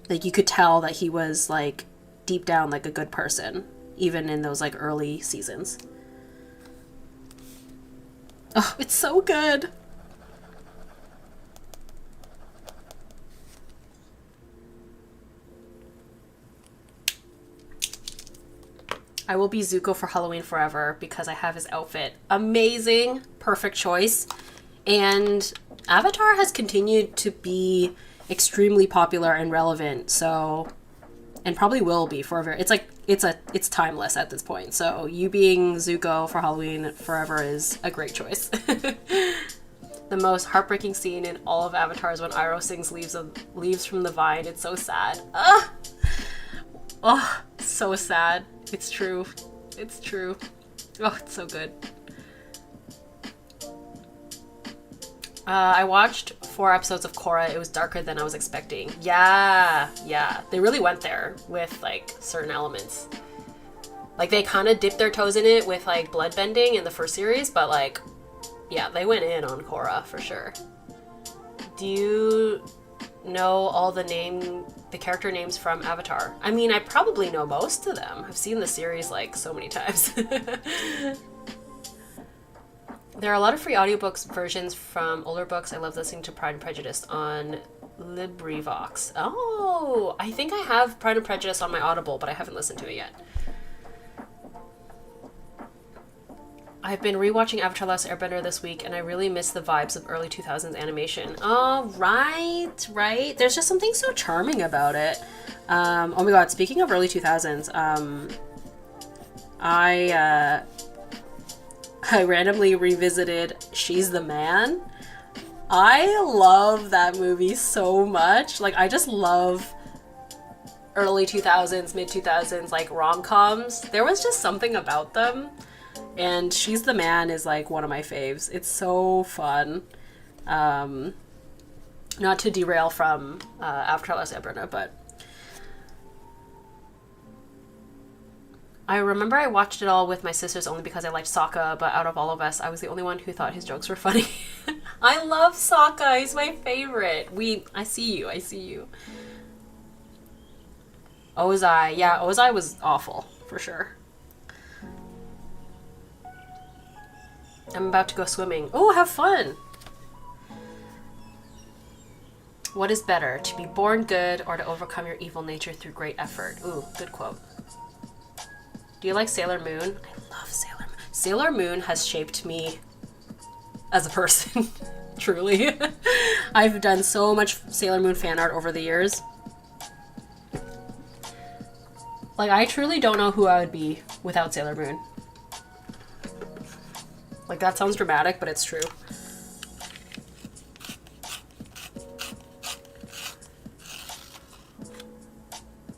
Like, you could tell that he was like deep down like a good person, even in those like early seasons. Oh, it's so good. I will be Zuko for Halloween forever because I have his outfit. Amazing. Perfect choice. And Avatar has continued to be extremely popular and relevant, so, and probably will be for a very, it's timeless at this point. So you being Zuko for Halloween forever is a great choice. The most heartbreaking scene in all of Avatar is when Iroh sings Leaves from the Vine. It's so sad. Ah! Oh, so sad. It's true. It's true. Oh, it's so good. I watched 4 episodes of Korra. It was darker than I was expecting. Yeah. They really went there with, like, certain elements. Like, they kind of dipped their toes in it with, like, bloodbending in the first series, but, like, yeah, they went in on Korra for sure. Do you know all the character names from Avatar? I mean, I probably know most of them. I've seen the series like so many times. There are a lot of free audiobooks versions from older books. I love listening to Pride and Prejudice on LibriVox. Oh, I think I have Pride and Prejudice on my Audible, but I haven't listened to it yet. I've been rewatching Avatar: Last Airbender this week, and I really miss the vibes of early 2000s animation. Oh, right. There's just something so charming about it. Oh my god, speaking of early 2000s, I randomly revisited She's the Man. I love that movie so much. Like, I just love early 2000s, mid 2000s, like rom-coms. There was just something about them. And She's the Man is like one of my faves. It's so fun. Not to derail from Avatar: Last Airbender, but I remember I watched it all with my sisters only because I liked Sokka, but out of all of us, I was the only one who thought his jokes were funny. I love Sokka. He's my favorite. I see you. Ozai. Yeah, Ozai was awful, for sure. I'm about to go swimming. Oh, have fun! What is better, to be born good or to overcome your evil nature through great effort? Ooh, good quote. Do you like Sailor Moon? I love Sailor Moon. Sailor Moon has shaped me as a person, truly. I've done so much Sailor Moon fan art over the years. Like, I truly don't know who I would be without Sailor Moon. Like, that sounds dramatic, but it's true.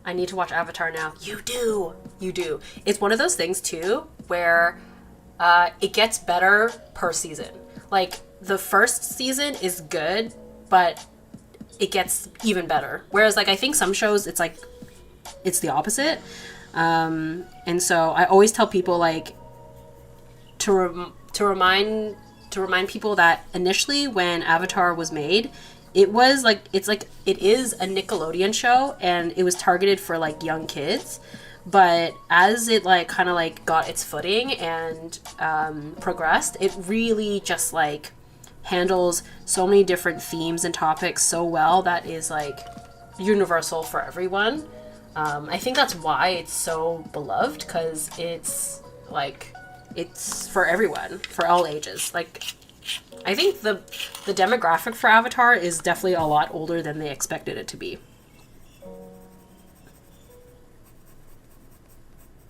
I need to watch Avatar now. You do. It's one of those things, too, where it gets better per season. Like, the first season is good, but it gets even better. Whereas, like, I think some shows, it's like, it's the opposite. And so I always tell people, like, to remind people that initially when Avatar was made, it was like, it is a Nickelodeon show and it was targeted for like young kids, but as it like kind of like got its footing and progressed, it really just like handles so many different themes and topics so well that is like universal for everyone. I think that's why it's so beloved, because it's like, it's for everyone, for all ages. Like, I think the demographic for Avatar is definitely a lot older than they expected it to be.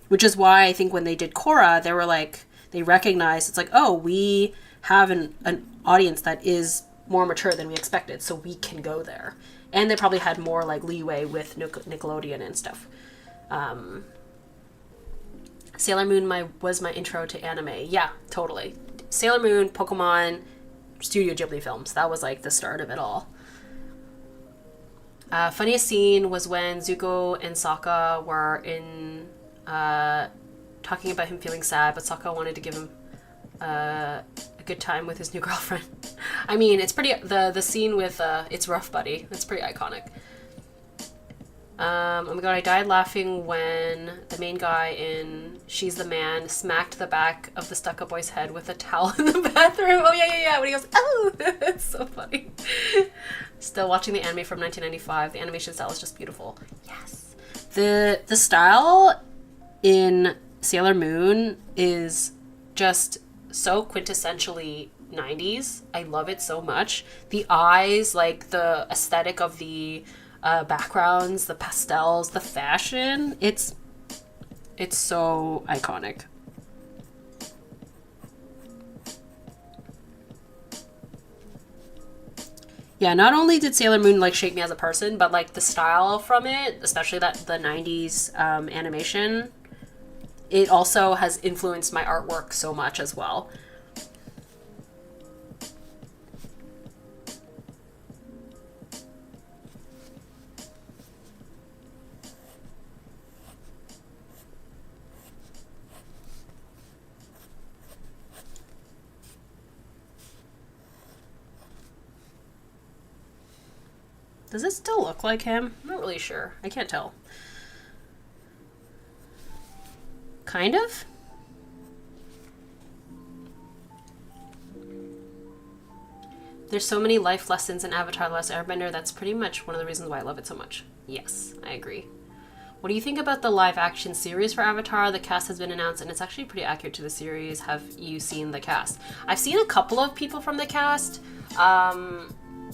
Which is why I think when they did Korra, they were like, they recognized, it's like, oh, we have an audience that is more mature than we expected, so we can go there. And they probably had more like leeway with Nickelodeon and stuff. Sailor Moon was my intro to anime. Yeah, totally. Sailor Moon, Pokemon, Studio Ghibli films. That was like the start of it all. Funniest scene was when Zuko and Sokka were in talking about him feeling sad, but Sokka wanted to give him a good time with his new girlfriend. I mean, it's pretty, the scene with It's Rough Buddy, that's pretty iconic. Oh my god, I died laughing when the main guy in She's the Man smacked the back of the stuck-up boy's head with a towel in the bathroom. Oh yeah, when he goes, oh! It's so funny. Still watching the anime from 1995. The animation style is just beautiful. Yes. The style in Sailor Moon is just so quintessentially 90s. I love it so much. The eyes, like the aesthetic of the backgrounds, the pastels, the fashion, it's so iconic. Yeah, not only did Sailor Moon like shape me as a person, but like the style from it, especially the 90s animation, it also has influenced my artwork so much as well. Does it still look like him? I'm not really sure. I can't tell. Kind of? There's so many life lessons in Avatar: The Last Airbender. That's pretty much one of the reasons why I love it so much. Yes, I agree. What do you think about the live action series for Avatar? The cast has been announced and it's actually pretty accurate to the series. Have you seen the cast? I've seen a couple of people from the cast.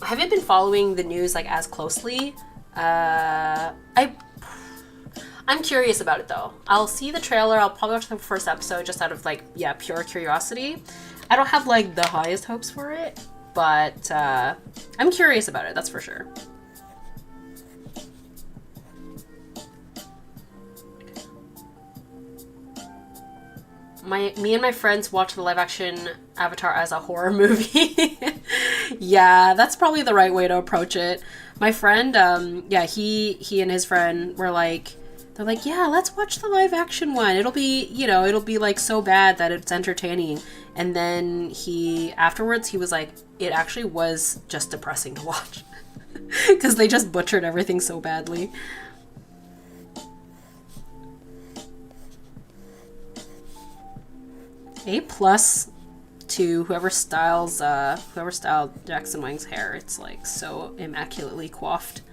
I haven't been following the news like as closely. I'm curious about it though. I'll see the trailer. I'll probably watch the first episode just out of like, yeah, pure curiosity. I don't have like the highest hopes for it. but I'm curious about it, that's for sure. Me and my friends watch the live action Avatar as a horror movie. Yeah, that's probably the right way to approach it. My friend, yeah, he and his friend were like, they're like, yeah, let's watch the live action one. It'll be, you know, it'll be like so bad that it's entertaining. And then afterwards he was like, it actually was just depressing to watch. Because they just butchered everything so badly. A+ to whoever styled Jackson Wang's hair. It's like so immaculately coiffed.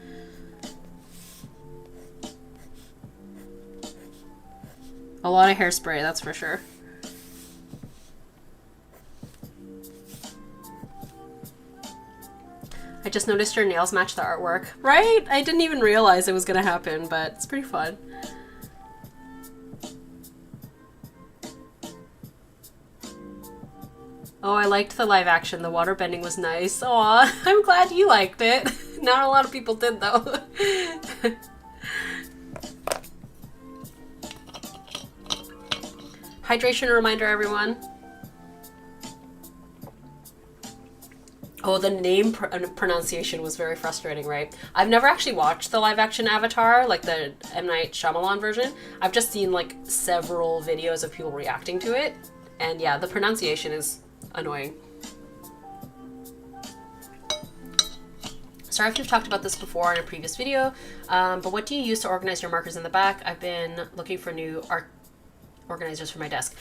A lot of hairspray, that's for sure. I just noticed your nails match the artwork. Right? I didn't even realize it was gonna happen, but it's pretty fun. Oh, I liked the live action. The water bending was nice. Aw, I'm glad you liked it. Not a lot of people did, though. Hydration reminder, everyone. Oh, the name pronunciation was very frustrating, right? I've never actually watched the live action Avatar, like the M. Night Shyamalan version. I've just seen like several videos of people reacting to it. And yeah, the pronunciation is annoying. Sorry if you've talked about this before in a previous video, but what do you use to organize your markers in the back? I've been looking for new art organizers for my desk.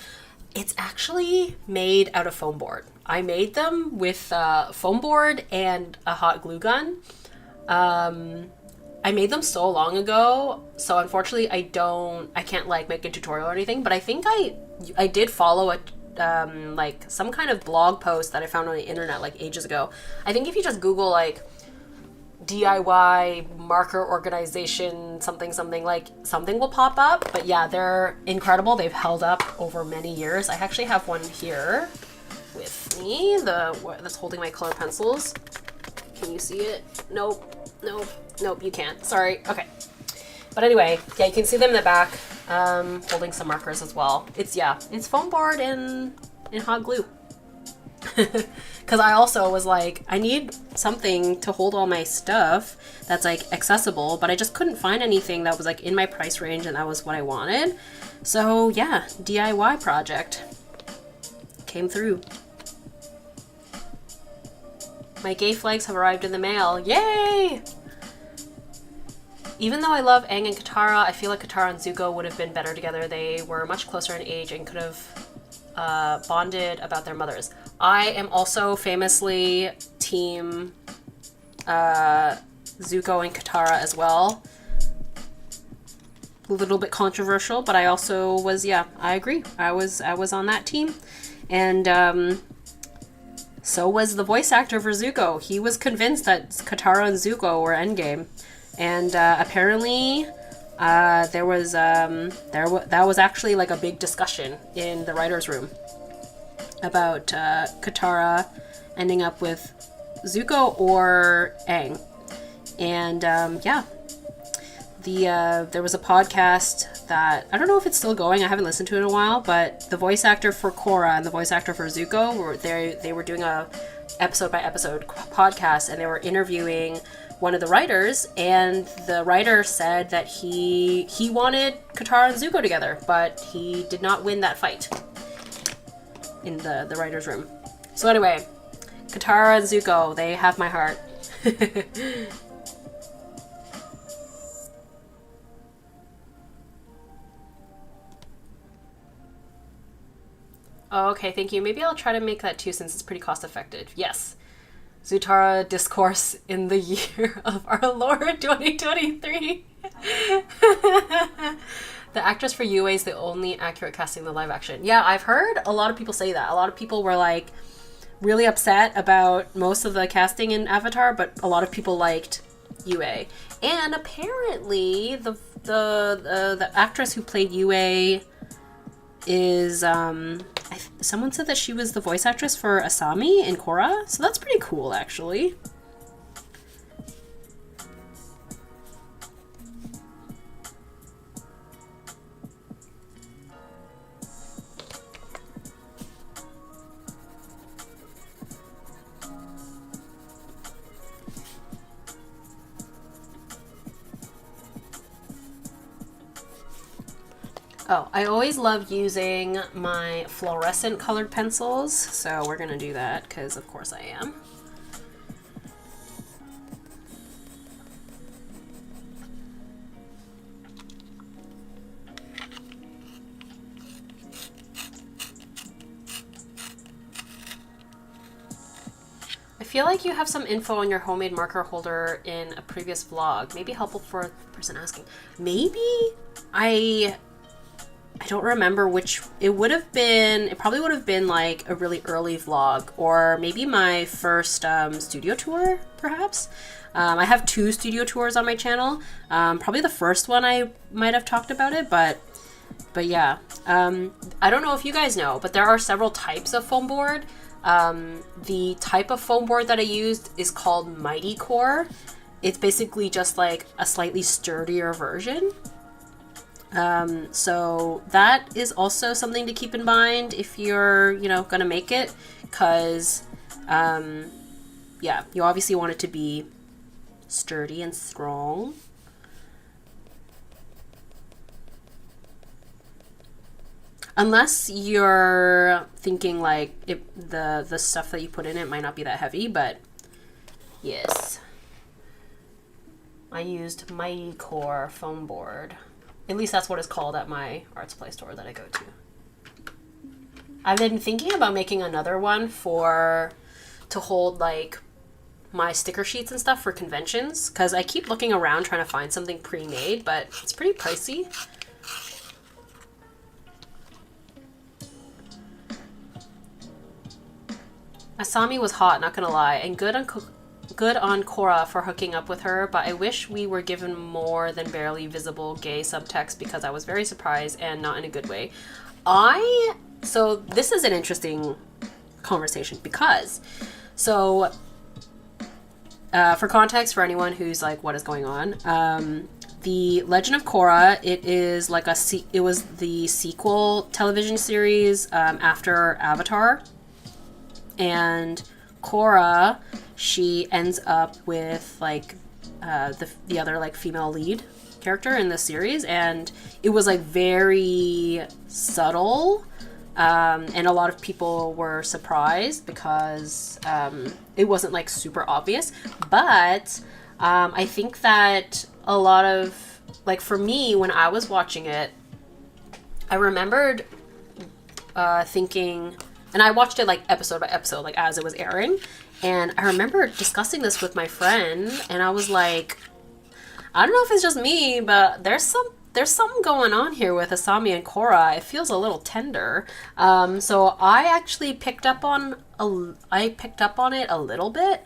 It's actually made out of foam board. I made them with foam board and a hot glue gun. I made them so long ago, so unfortunately I can't like make a tutorial or anything, but I think I did follow like some kind of blog post that I found on the internet like ages ago. I think if you just Google like DIY marker organization something like something will pop up. But yeah, they're incredible. They've held up over many years. I actually have one here with me, that's holding my color pencils. Can you see it? Nope, you can't. Sorry. Okay. But anyway, yeah, you can see them in the back, holding some markers as well. It's foam board and hot glue. Because I also was like, I need something to hold all my stuff that's like accessible, but I just couldn't find anything that was like in my price range, and that was what I wanted. So yeah, DIY project came through. My gay flags have arrived in the mail. Yay! Even though I love Aang and Katara, I feel like Katara and Zuko would have been better together. They were much closer in age and could have bonded about their mothers. I am also famously team Zuko and Katara as well. A little bit controversial, but I also was, yeah, I agree. I was on that team. And so was the voice actor for Zuko. He was convinced that Katara and Zuko were endgame. And apparently that was actually like a big discussion in the writer's room about Katara ending up with Zuko or Aang. And yeah, there was a podcast that, I don't know if it's still going, I haven't listened to it in a while, but the voice actor for Korra and the voice actor for Zuko, they were doing a episode by episode podcast, and they were interviewing one of the writers, and the writer said that he wanted Katara and Zuko together, but he did not win that fight in the writer's room. So anyway, Katara and Zuko, they have my heart. Oh, okay, thank you. Maybe I'll try to make that too, since it's pretty cost effective. Yes. Zutara Discourse in the year of our Lord 2023. The actress for Yue is the only accurate casting in the live action. Yeah, I've heard a lot of people say that. A lot of people were like really upset about most of the casting in Avatar, but a lot of people liked Yue. And apparently the actress who played Yue is someone said that she was the voice actress for Asami in Korra, so that's pretty cool, actually. Oh, I always love using my fluorescent colored pencils, so we're gonna do that because of course I am. I feel like you have some info on your homemade marker holder in a previous vlog. Maybe helpful for the person asking. Maybe I don't remember which. It probably would have been like a really early vlog, or maybe my first studio tour, perhaps. I have 2 studio tours on my channel. Probably the first one I might have talked about it, but yeah. I don't know if you guys know, but there are several types of foam board. The type of foam board that I used is called Mighty Core. It's basically just like a slightly sturdier version. So that is also something to keep in mind if you're, gonna make it, because, yeah, you obviously want it to be sturdy and strong. Unless you're thinking like the stuff that you put in it might not be that heavy, but yes. I used Mighty Core foam board. At least that's what it's called at my art supply store that I go to. I've been thinking about making another one to hold like my sticker sheets and stuff for conventions, because I keep looking around trying to find something pre-made, but it's pretty pricey. Asami was hot, not gonna lie, and good on Korra for hooking up with her, but I wish we were given more than barely visible gay subtext because I was very surprised, and not in a good way. So this is an interesting conversation because, for context for anyone who's like, what is going on? The Legend of Korra, it was the sequel television series after Avatar, and Korra, she ends up with like the other like female lead character in the series, and it was like very subtle, and a lot of people were surprised because it wasn't like super obvious. But I think that a lot of, like, for me when I was watching it, I remembered thinking, and I watched it like episode by episode, like as it was airing. And I remember discussing this with my friend, and I was like, I don't know if it's just me, but there's something going on here with Asami and Korra. It feels a little tender. So I actually picked up on it a little bit.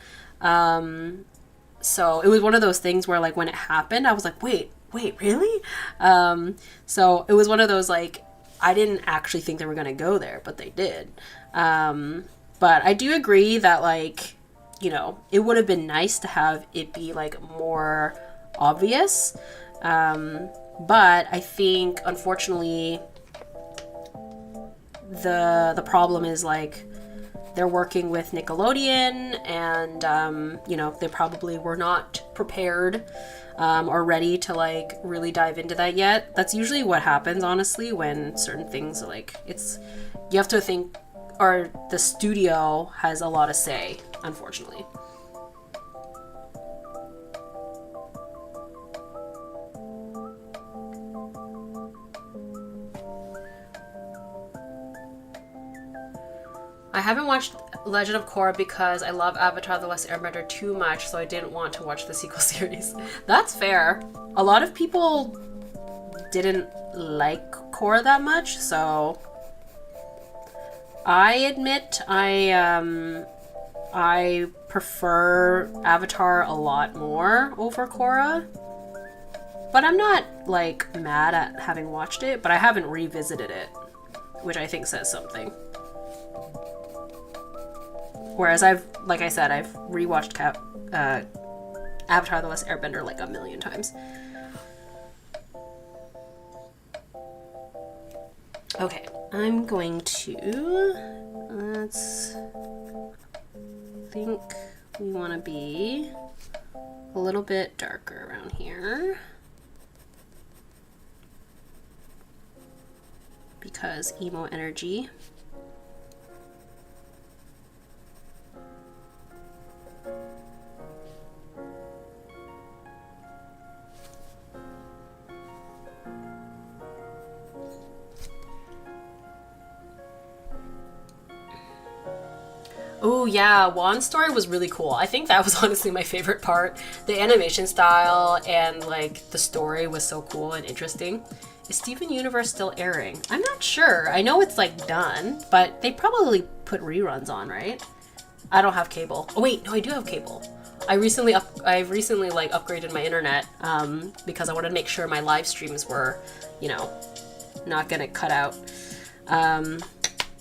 So it was one of those things where, like, when it happened, I was like, wait, really? So it was one of those, like, I didn't actually think they were going to go there, but they did. But I do agree that, like, it would have been nice to have it be, like, more obvious. But I think, unfortunately, the problem is, like, they're working with Nickelodeon, and, they probably were not prepared or ready to, like, really dive into that yet. That's usually what happens, honestly, when certain things, like, you have to think, or the studio has a lot of say, unfortunately. I haven't watched Legend of Korra because I love Avatar: The Last Airbender too much, so I didn't want to watch the sequel series. That's fair. A lot of people didn't like Korra that much, so I admit I prefer Avatar a lot more over Korra. But I'm not, like, mad at having watched it, but I haven't revisited it, which I think says something. Whereas like I said, I've rewatched Avatar: The Last Airbender like a million times. Okay, I'm going to, let's think we want to be a little bit darker around here. Because emo energy. Oh yeah, Juan's story was really cool. I think that was honestly my favorite part. The animation style and like the story was so cool and interesting. Is Steven Universe still airing? I'm not sure. I know it's like done, but they probably put reruns on, right? I don't have cable. Oh wait, no, I do have cable. I recently like upgraded my internet because I wanted to make sure my live streams were, you know, not gonna cut out.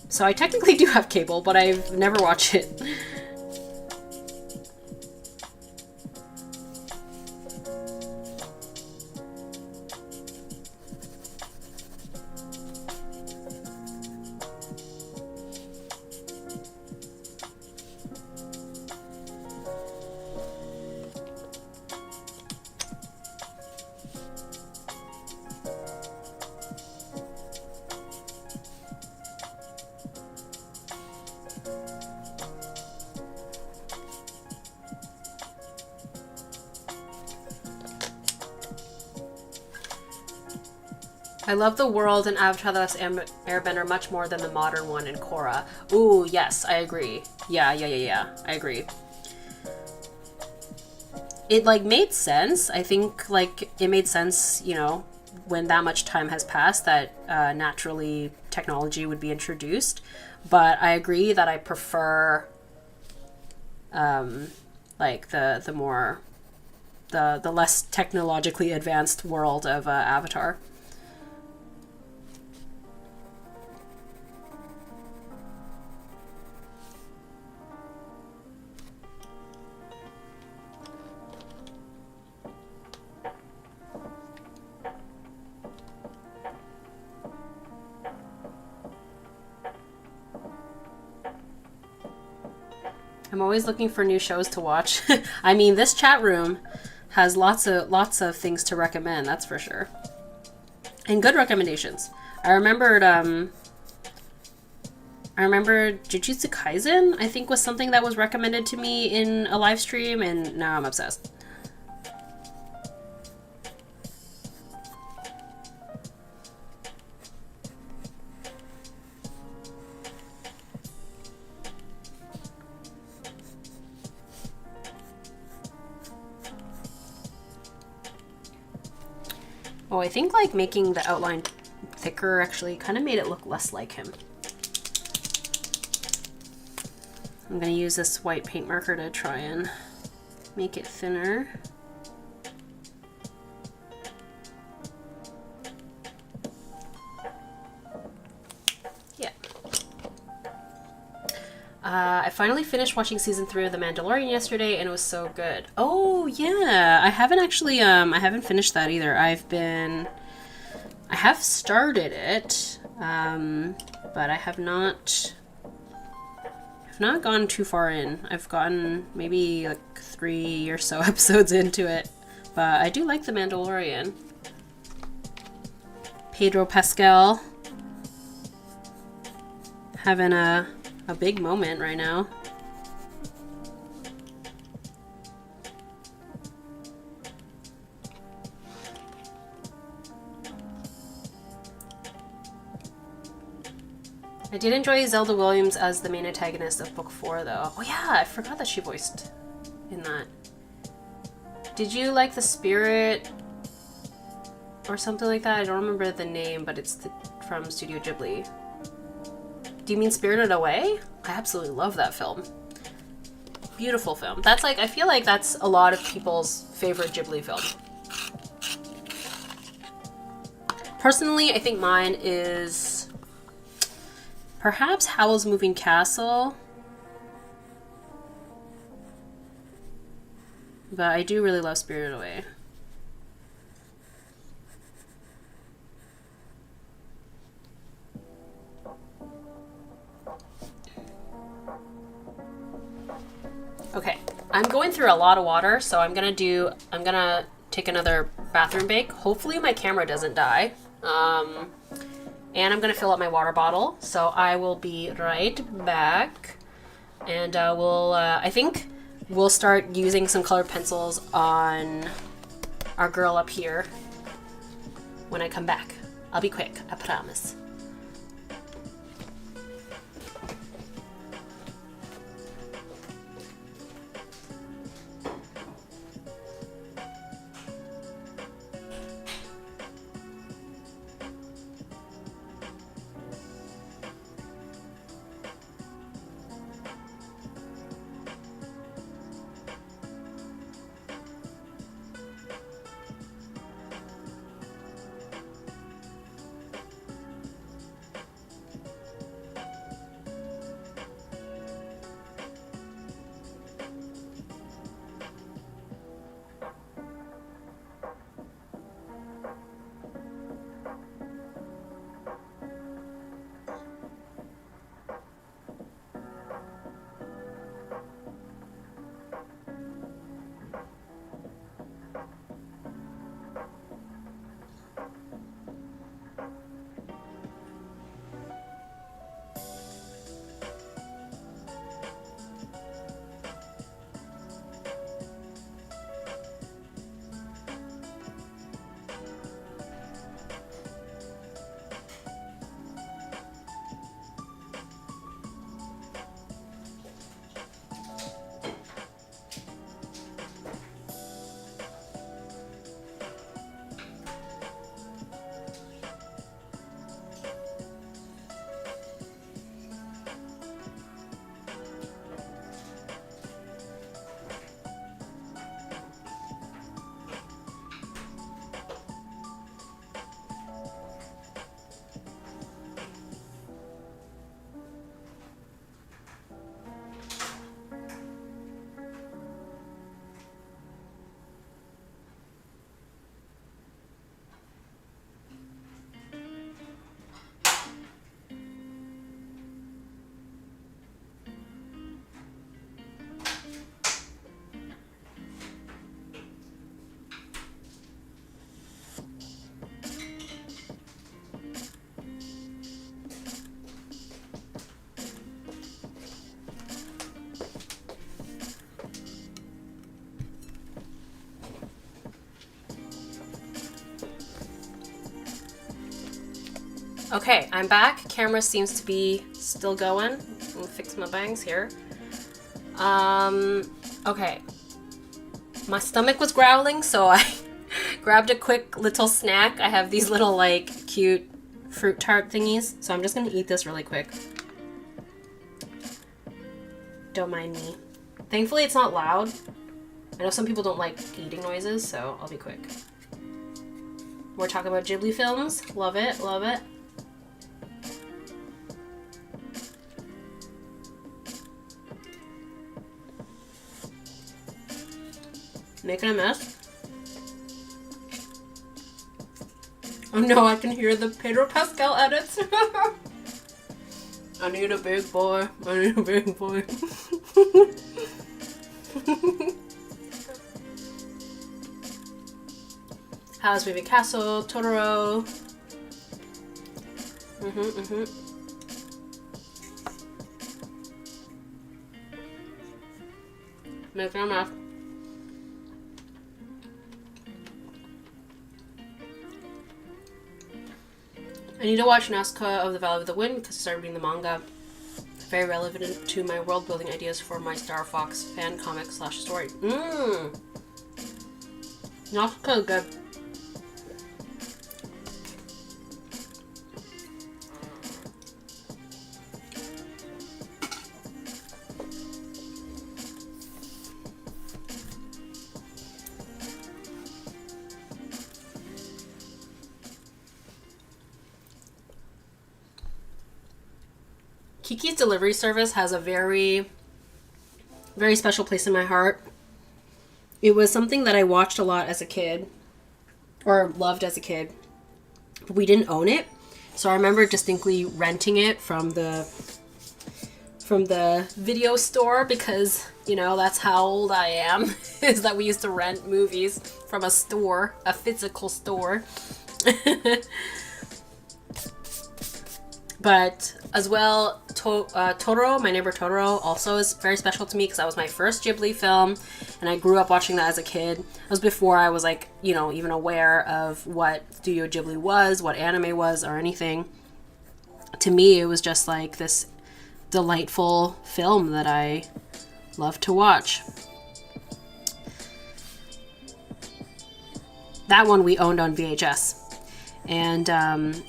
So I technically do have cable, but I've never watched it. I love the world in Avatar: The Last Airbender much more than the modern one in Korra. Ooh, yes, I agree. Yeah, I agree. It, like, made sense. I think, like, it made sense, you know, when that much time has passed that naturally technology would be introduced. But I agree that I prefer, like, the less technologically advanced world of Avatar. I'm always looking for new shows to watch. I mean, this chat room has lots of things to recommend, that's for sure. And good recommendations. I remembered Jujutsu Kaisen, I think, was something that was recommended to me in a live stream, and now I'm obsessed. Oh, I think like making the outline thicker actually kind of made it look less like him. I'm gonna use this white paint marker to try and make it thinner. Yeah. I finally finished watching season 3 of The Mandalorian yesterday, and it was so good. Oh yeah, I haven't actually I haven't finished that either. I have started it, but I have not gone too far in. I've gotten maybe like 3 or so episodes into it, but I do like The Mandalorian. Pedro Pascal having a big moment right now. I did enjoy Zelda Williams as the main antagonist of book 4 though. Oh yeah, I forgot that she voiced in that. Did you like the spirit or something like that? I don't remember the name, but it's from Studio Ghibli. Do you mean Spirited Away? I absolutely love that film. Beautiful film. That's like, I feel like that's a lot of people's favorite Ghibli film. Personally, I think mine is perhaps Howl's Moving Castle but I do really love Spirited Away. Okay, I'm going through a lot of water, so I'm gonna take another bathroom break. Hopefully my camera doesn't die. And I'm gonna fill up my water bottle, so I will be right back. And I think we'll start using some colored pencils on our girl up here when I come back. I'll be quick, I promise. Okay, I'm back. Camera seems to be still going. I'm gonna fix my bangs here. Okay. My stomach was growling, so I grabbed a quick little snack. I have these little, like, cute fruit tart thingies, so I'm just gonna eat this really quick. Don't mind me. Thankfully, it's not loud. I know some people don't like eating noises, so I'll be quick. We're talking about Ghibli films. Love it, love it. Making a mess. Oh no, I can hear the Pedro Pascal edits. I need a big boy. I need a big boy. How's Baby Castle? Totoro. Making a mess. I need to watch Nazca of the Valley of the Wind because I started reading the manga. Very relevant to my world building ideas for my Star Fox fan comic / story. Nazca is good. Kiki's delivery service has a very, very special place in my heart. It was something that I watched a lot as a kid, or loved as a kid, but we didn't own it. So I remember distinctly renting it from the video store because, you know, that's how old I am, is that we used to rent movies from a store, a physical store. But as well, Totoro, My Neighbor Totoro, also is very special to me because that was my first Ghibli film, and I grew up watching that as a kid. It was before I was like, you know, even aware of what Studio Ghibli was, what anime was, or anything. To me, it was just like this delightful film that I love to watch. That one we owned on VHS. And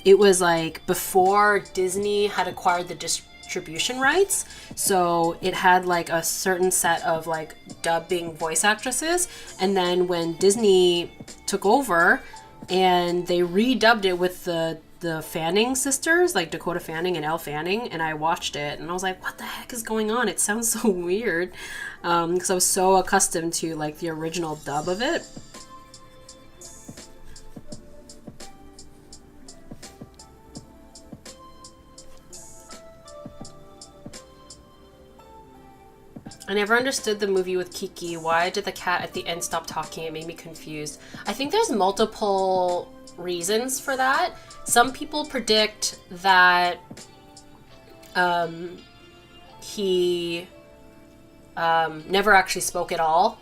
it was like before Disney had acquired the distribution rights. So it had like a certain set of like dubbing voice actresses. And then when Disney took over and they redubbed it with the Fanning sisters, like Dakota Fanning and Elle Fanning, and I watched it and I was like, what the heck is going on? It sounds so weird. Because I was so accustomed to like the original dub of it. I never understood the movie with Kiki. Why did the cat at the end stop talking? It made me confused. I think there's multiple reasons for that. Some people predict that he never actually spoke at all,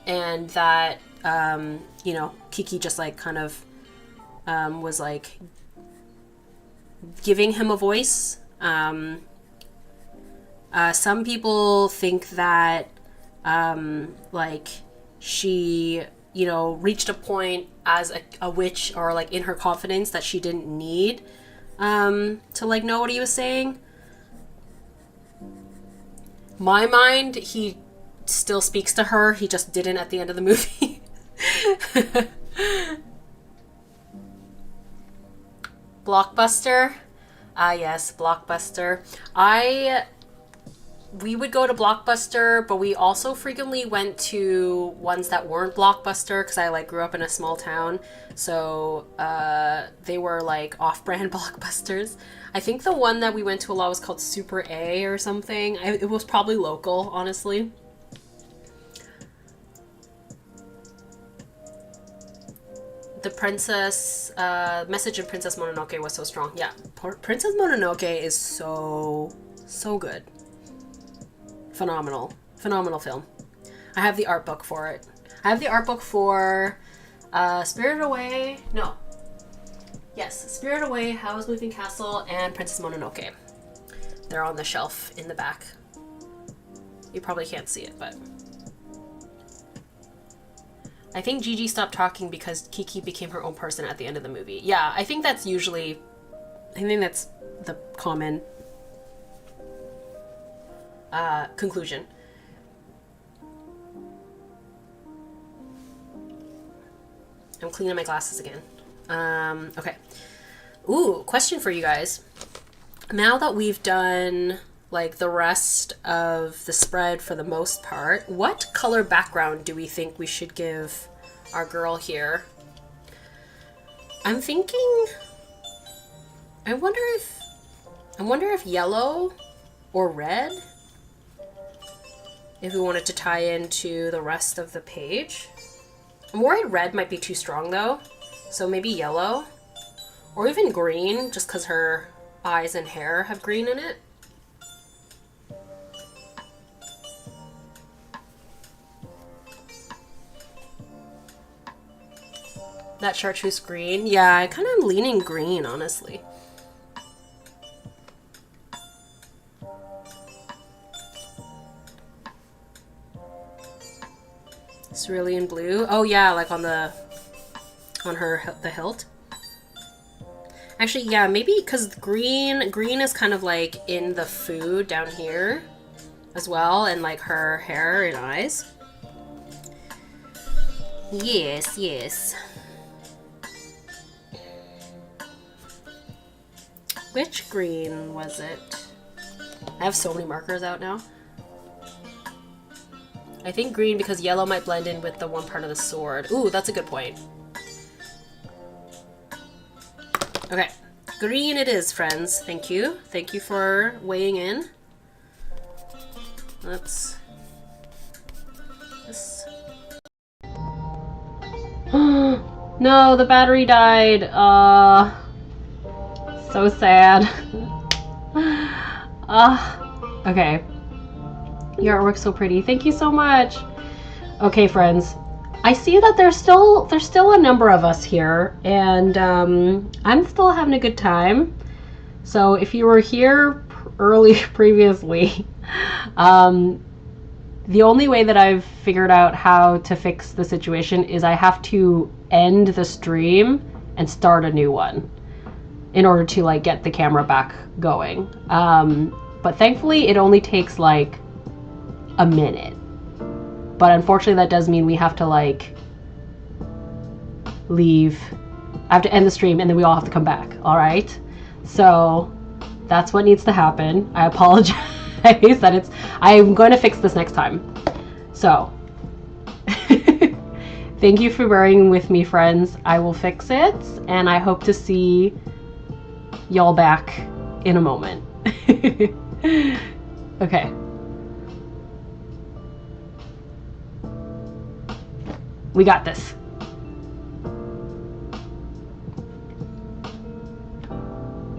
and that you know, Kiki just like kind of was like giving him a voice. Some people think that, like, she, you know, reached a point as a witch, or, like, in her confidence that she didn't need to, like, know what he was saying. My mind, he still speaks to her. He just didn't at the end of the movie. Blockbuster. Ah, yes, Blockbuster. We would go to Blockbuster, but we also frequently went to ones that weren't Blockbuster because I like grew up in a small town. So they were like off-brand Blockbusters. I think the one that we went to a lot was called Super A or something. It was probably local, honestly. The princess message in Princess Mononoke was so strong. Yeah, Princess Mononoke is so good. Phenomenal film. I have the art book for it. I have the art book for Spirited Away. No. Yes, Spirited Away, Howl's Moving Castle, and Princess Mononoke. They're on the shelf in the back. You probably can't see it, but I think Gigi stopped talking because Kiki became her own person at the end of the movie. Yeah, I think that's the common conclusion. I'm cleaning my glasses again. Okay. Ooh, question for you guys. Now that we've done like the rest of the spread for the most part, what color background do we think we should give our girl here? I'm thinking, I wonder if yellow or red, if we wanted to tie into the rest of the page. I'm worried red might be too strong though, so maybe yellow, or even green, just because her eyes and hair have green in it. That chartreuse green? Yeah, I kind of am leaning green, honestly. Cerulean blue. Oh yeah, like on the hilt. Actually, yeah, maybe because green is kind of like in the food down here as well, and like her hair and eyes. Yes. Which green was it? I have so many markers out now. I think green because yellow might blend in with the one part of the sword. Ooh, that's a good point. Okay, green it is, friends. Thank you. Thank you for weighing in. Let's... This. No, the battery died. So sad. Okay. Your artwork's so pretty. Thank you so much. Okay, friends. I see that there's still a number of us here, and I'm still having a good time. So if you were here previously, the only way that I've figured out how to fix the situation is I have to end the stream and start a new one in order to like get the camera back going. But thankfully it only takes like a minute. But unfortunately that does mean we have to like leave. I have to end the stream and then we all have to come back, all right? So that's what needs to happen. I apologize that I'm going to fix this next time. So thank you for bearing with me, friends. I will fix it, and I hope to see y'all back in a moment. Okay. We got this.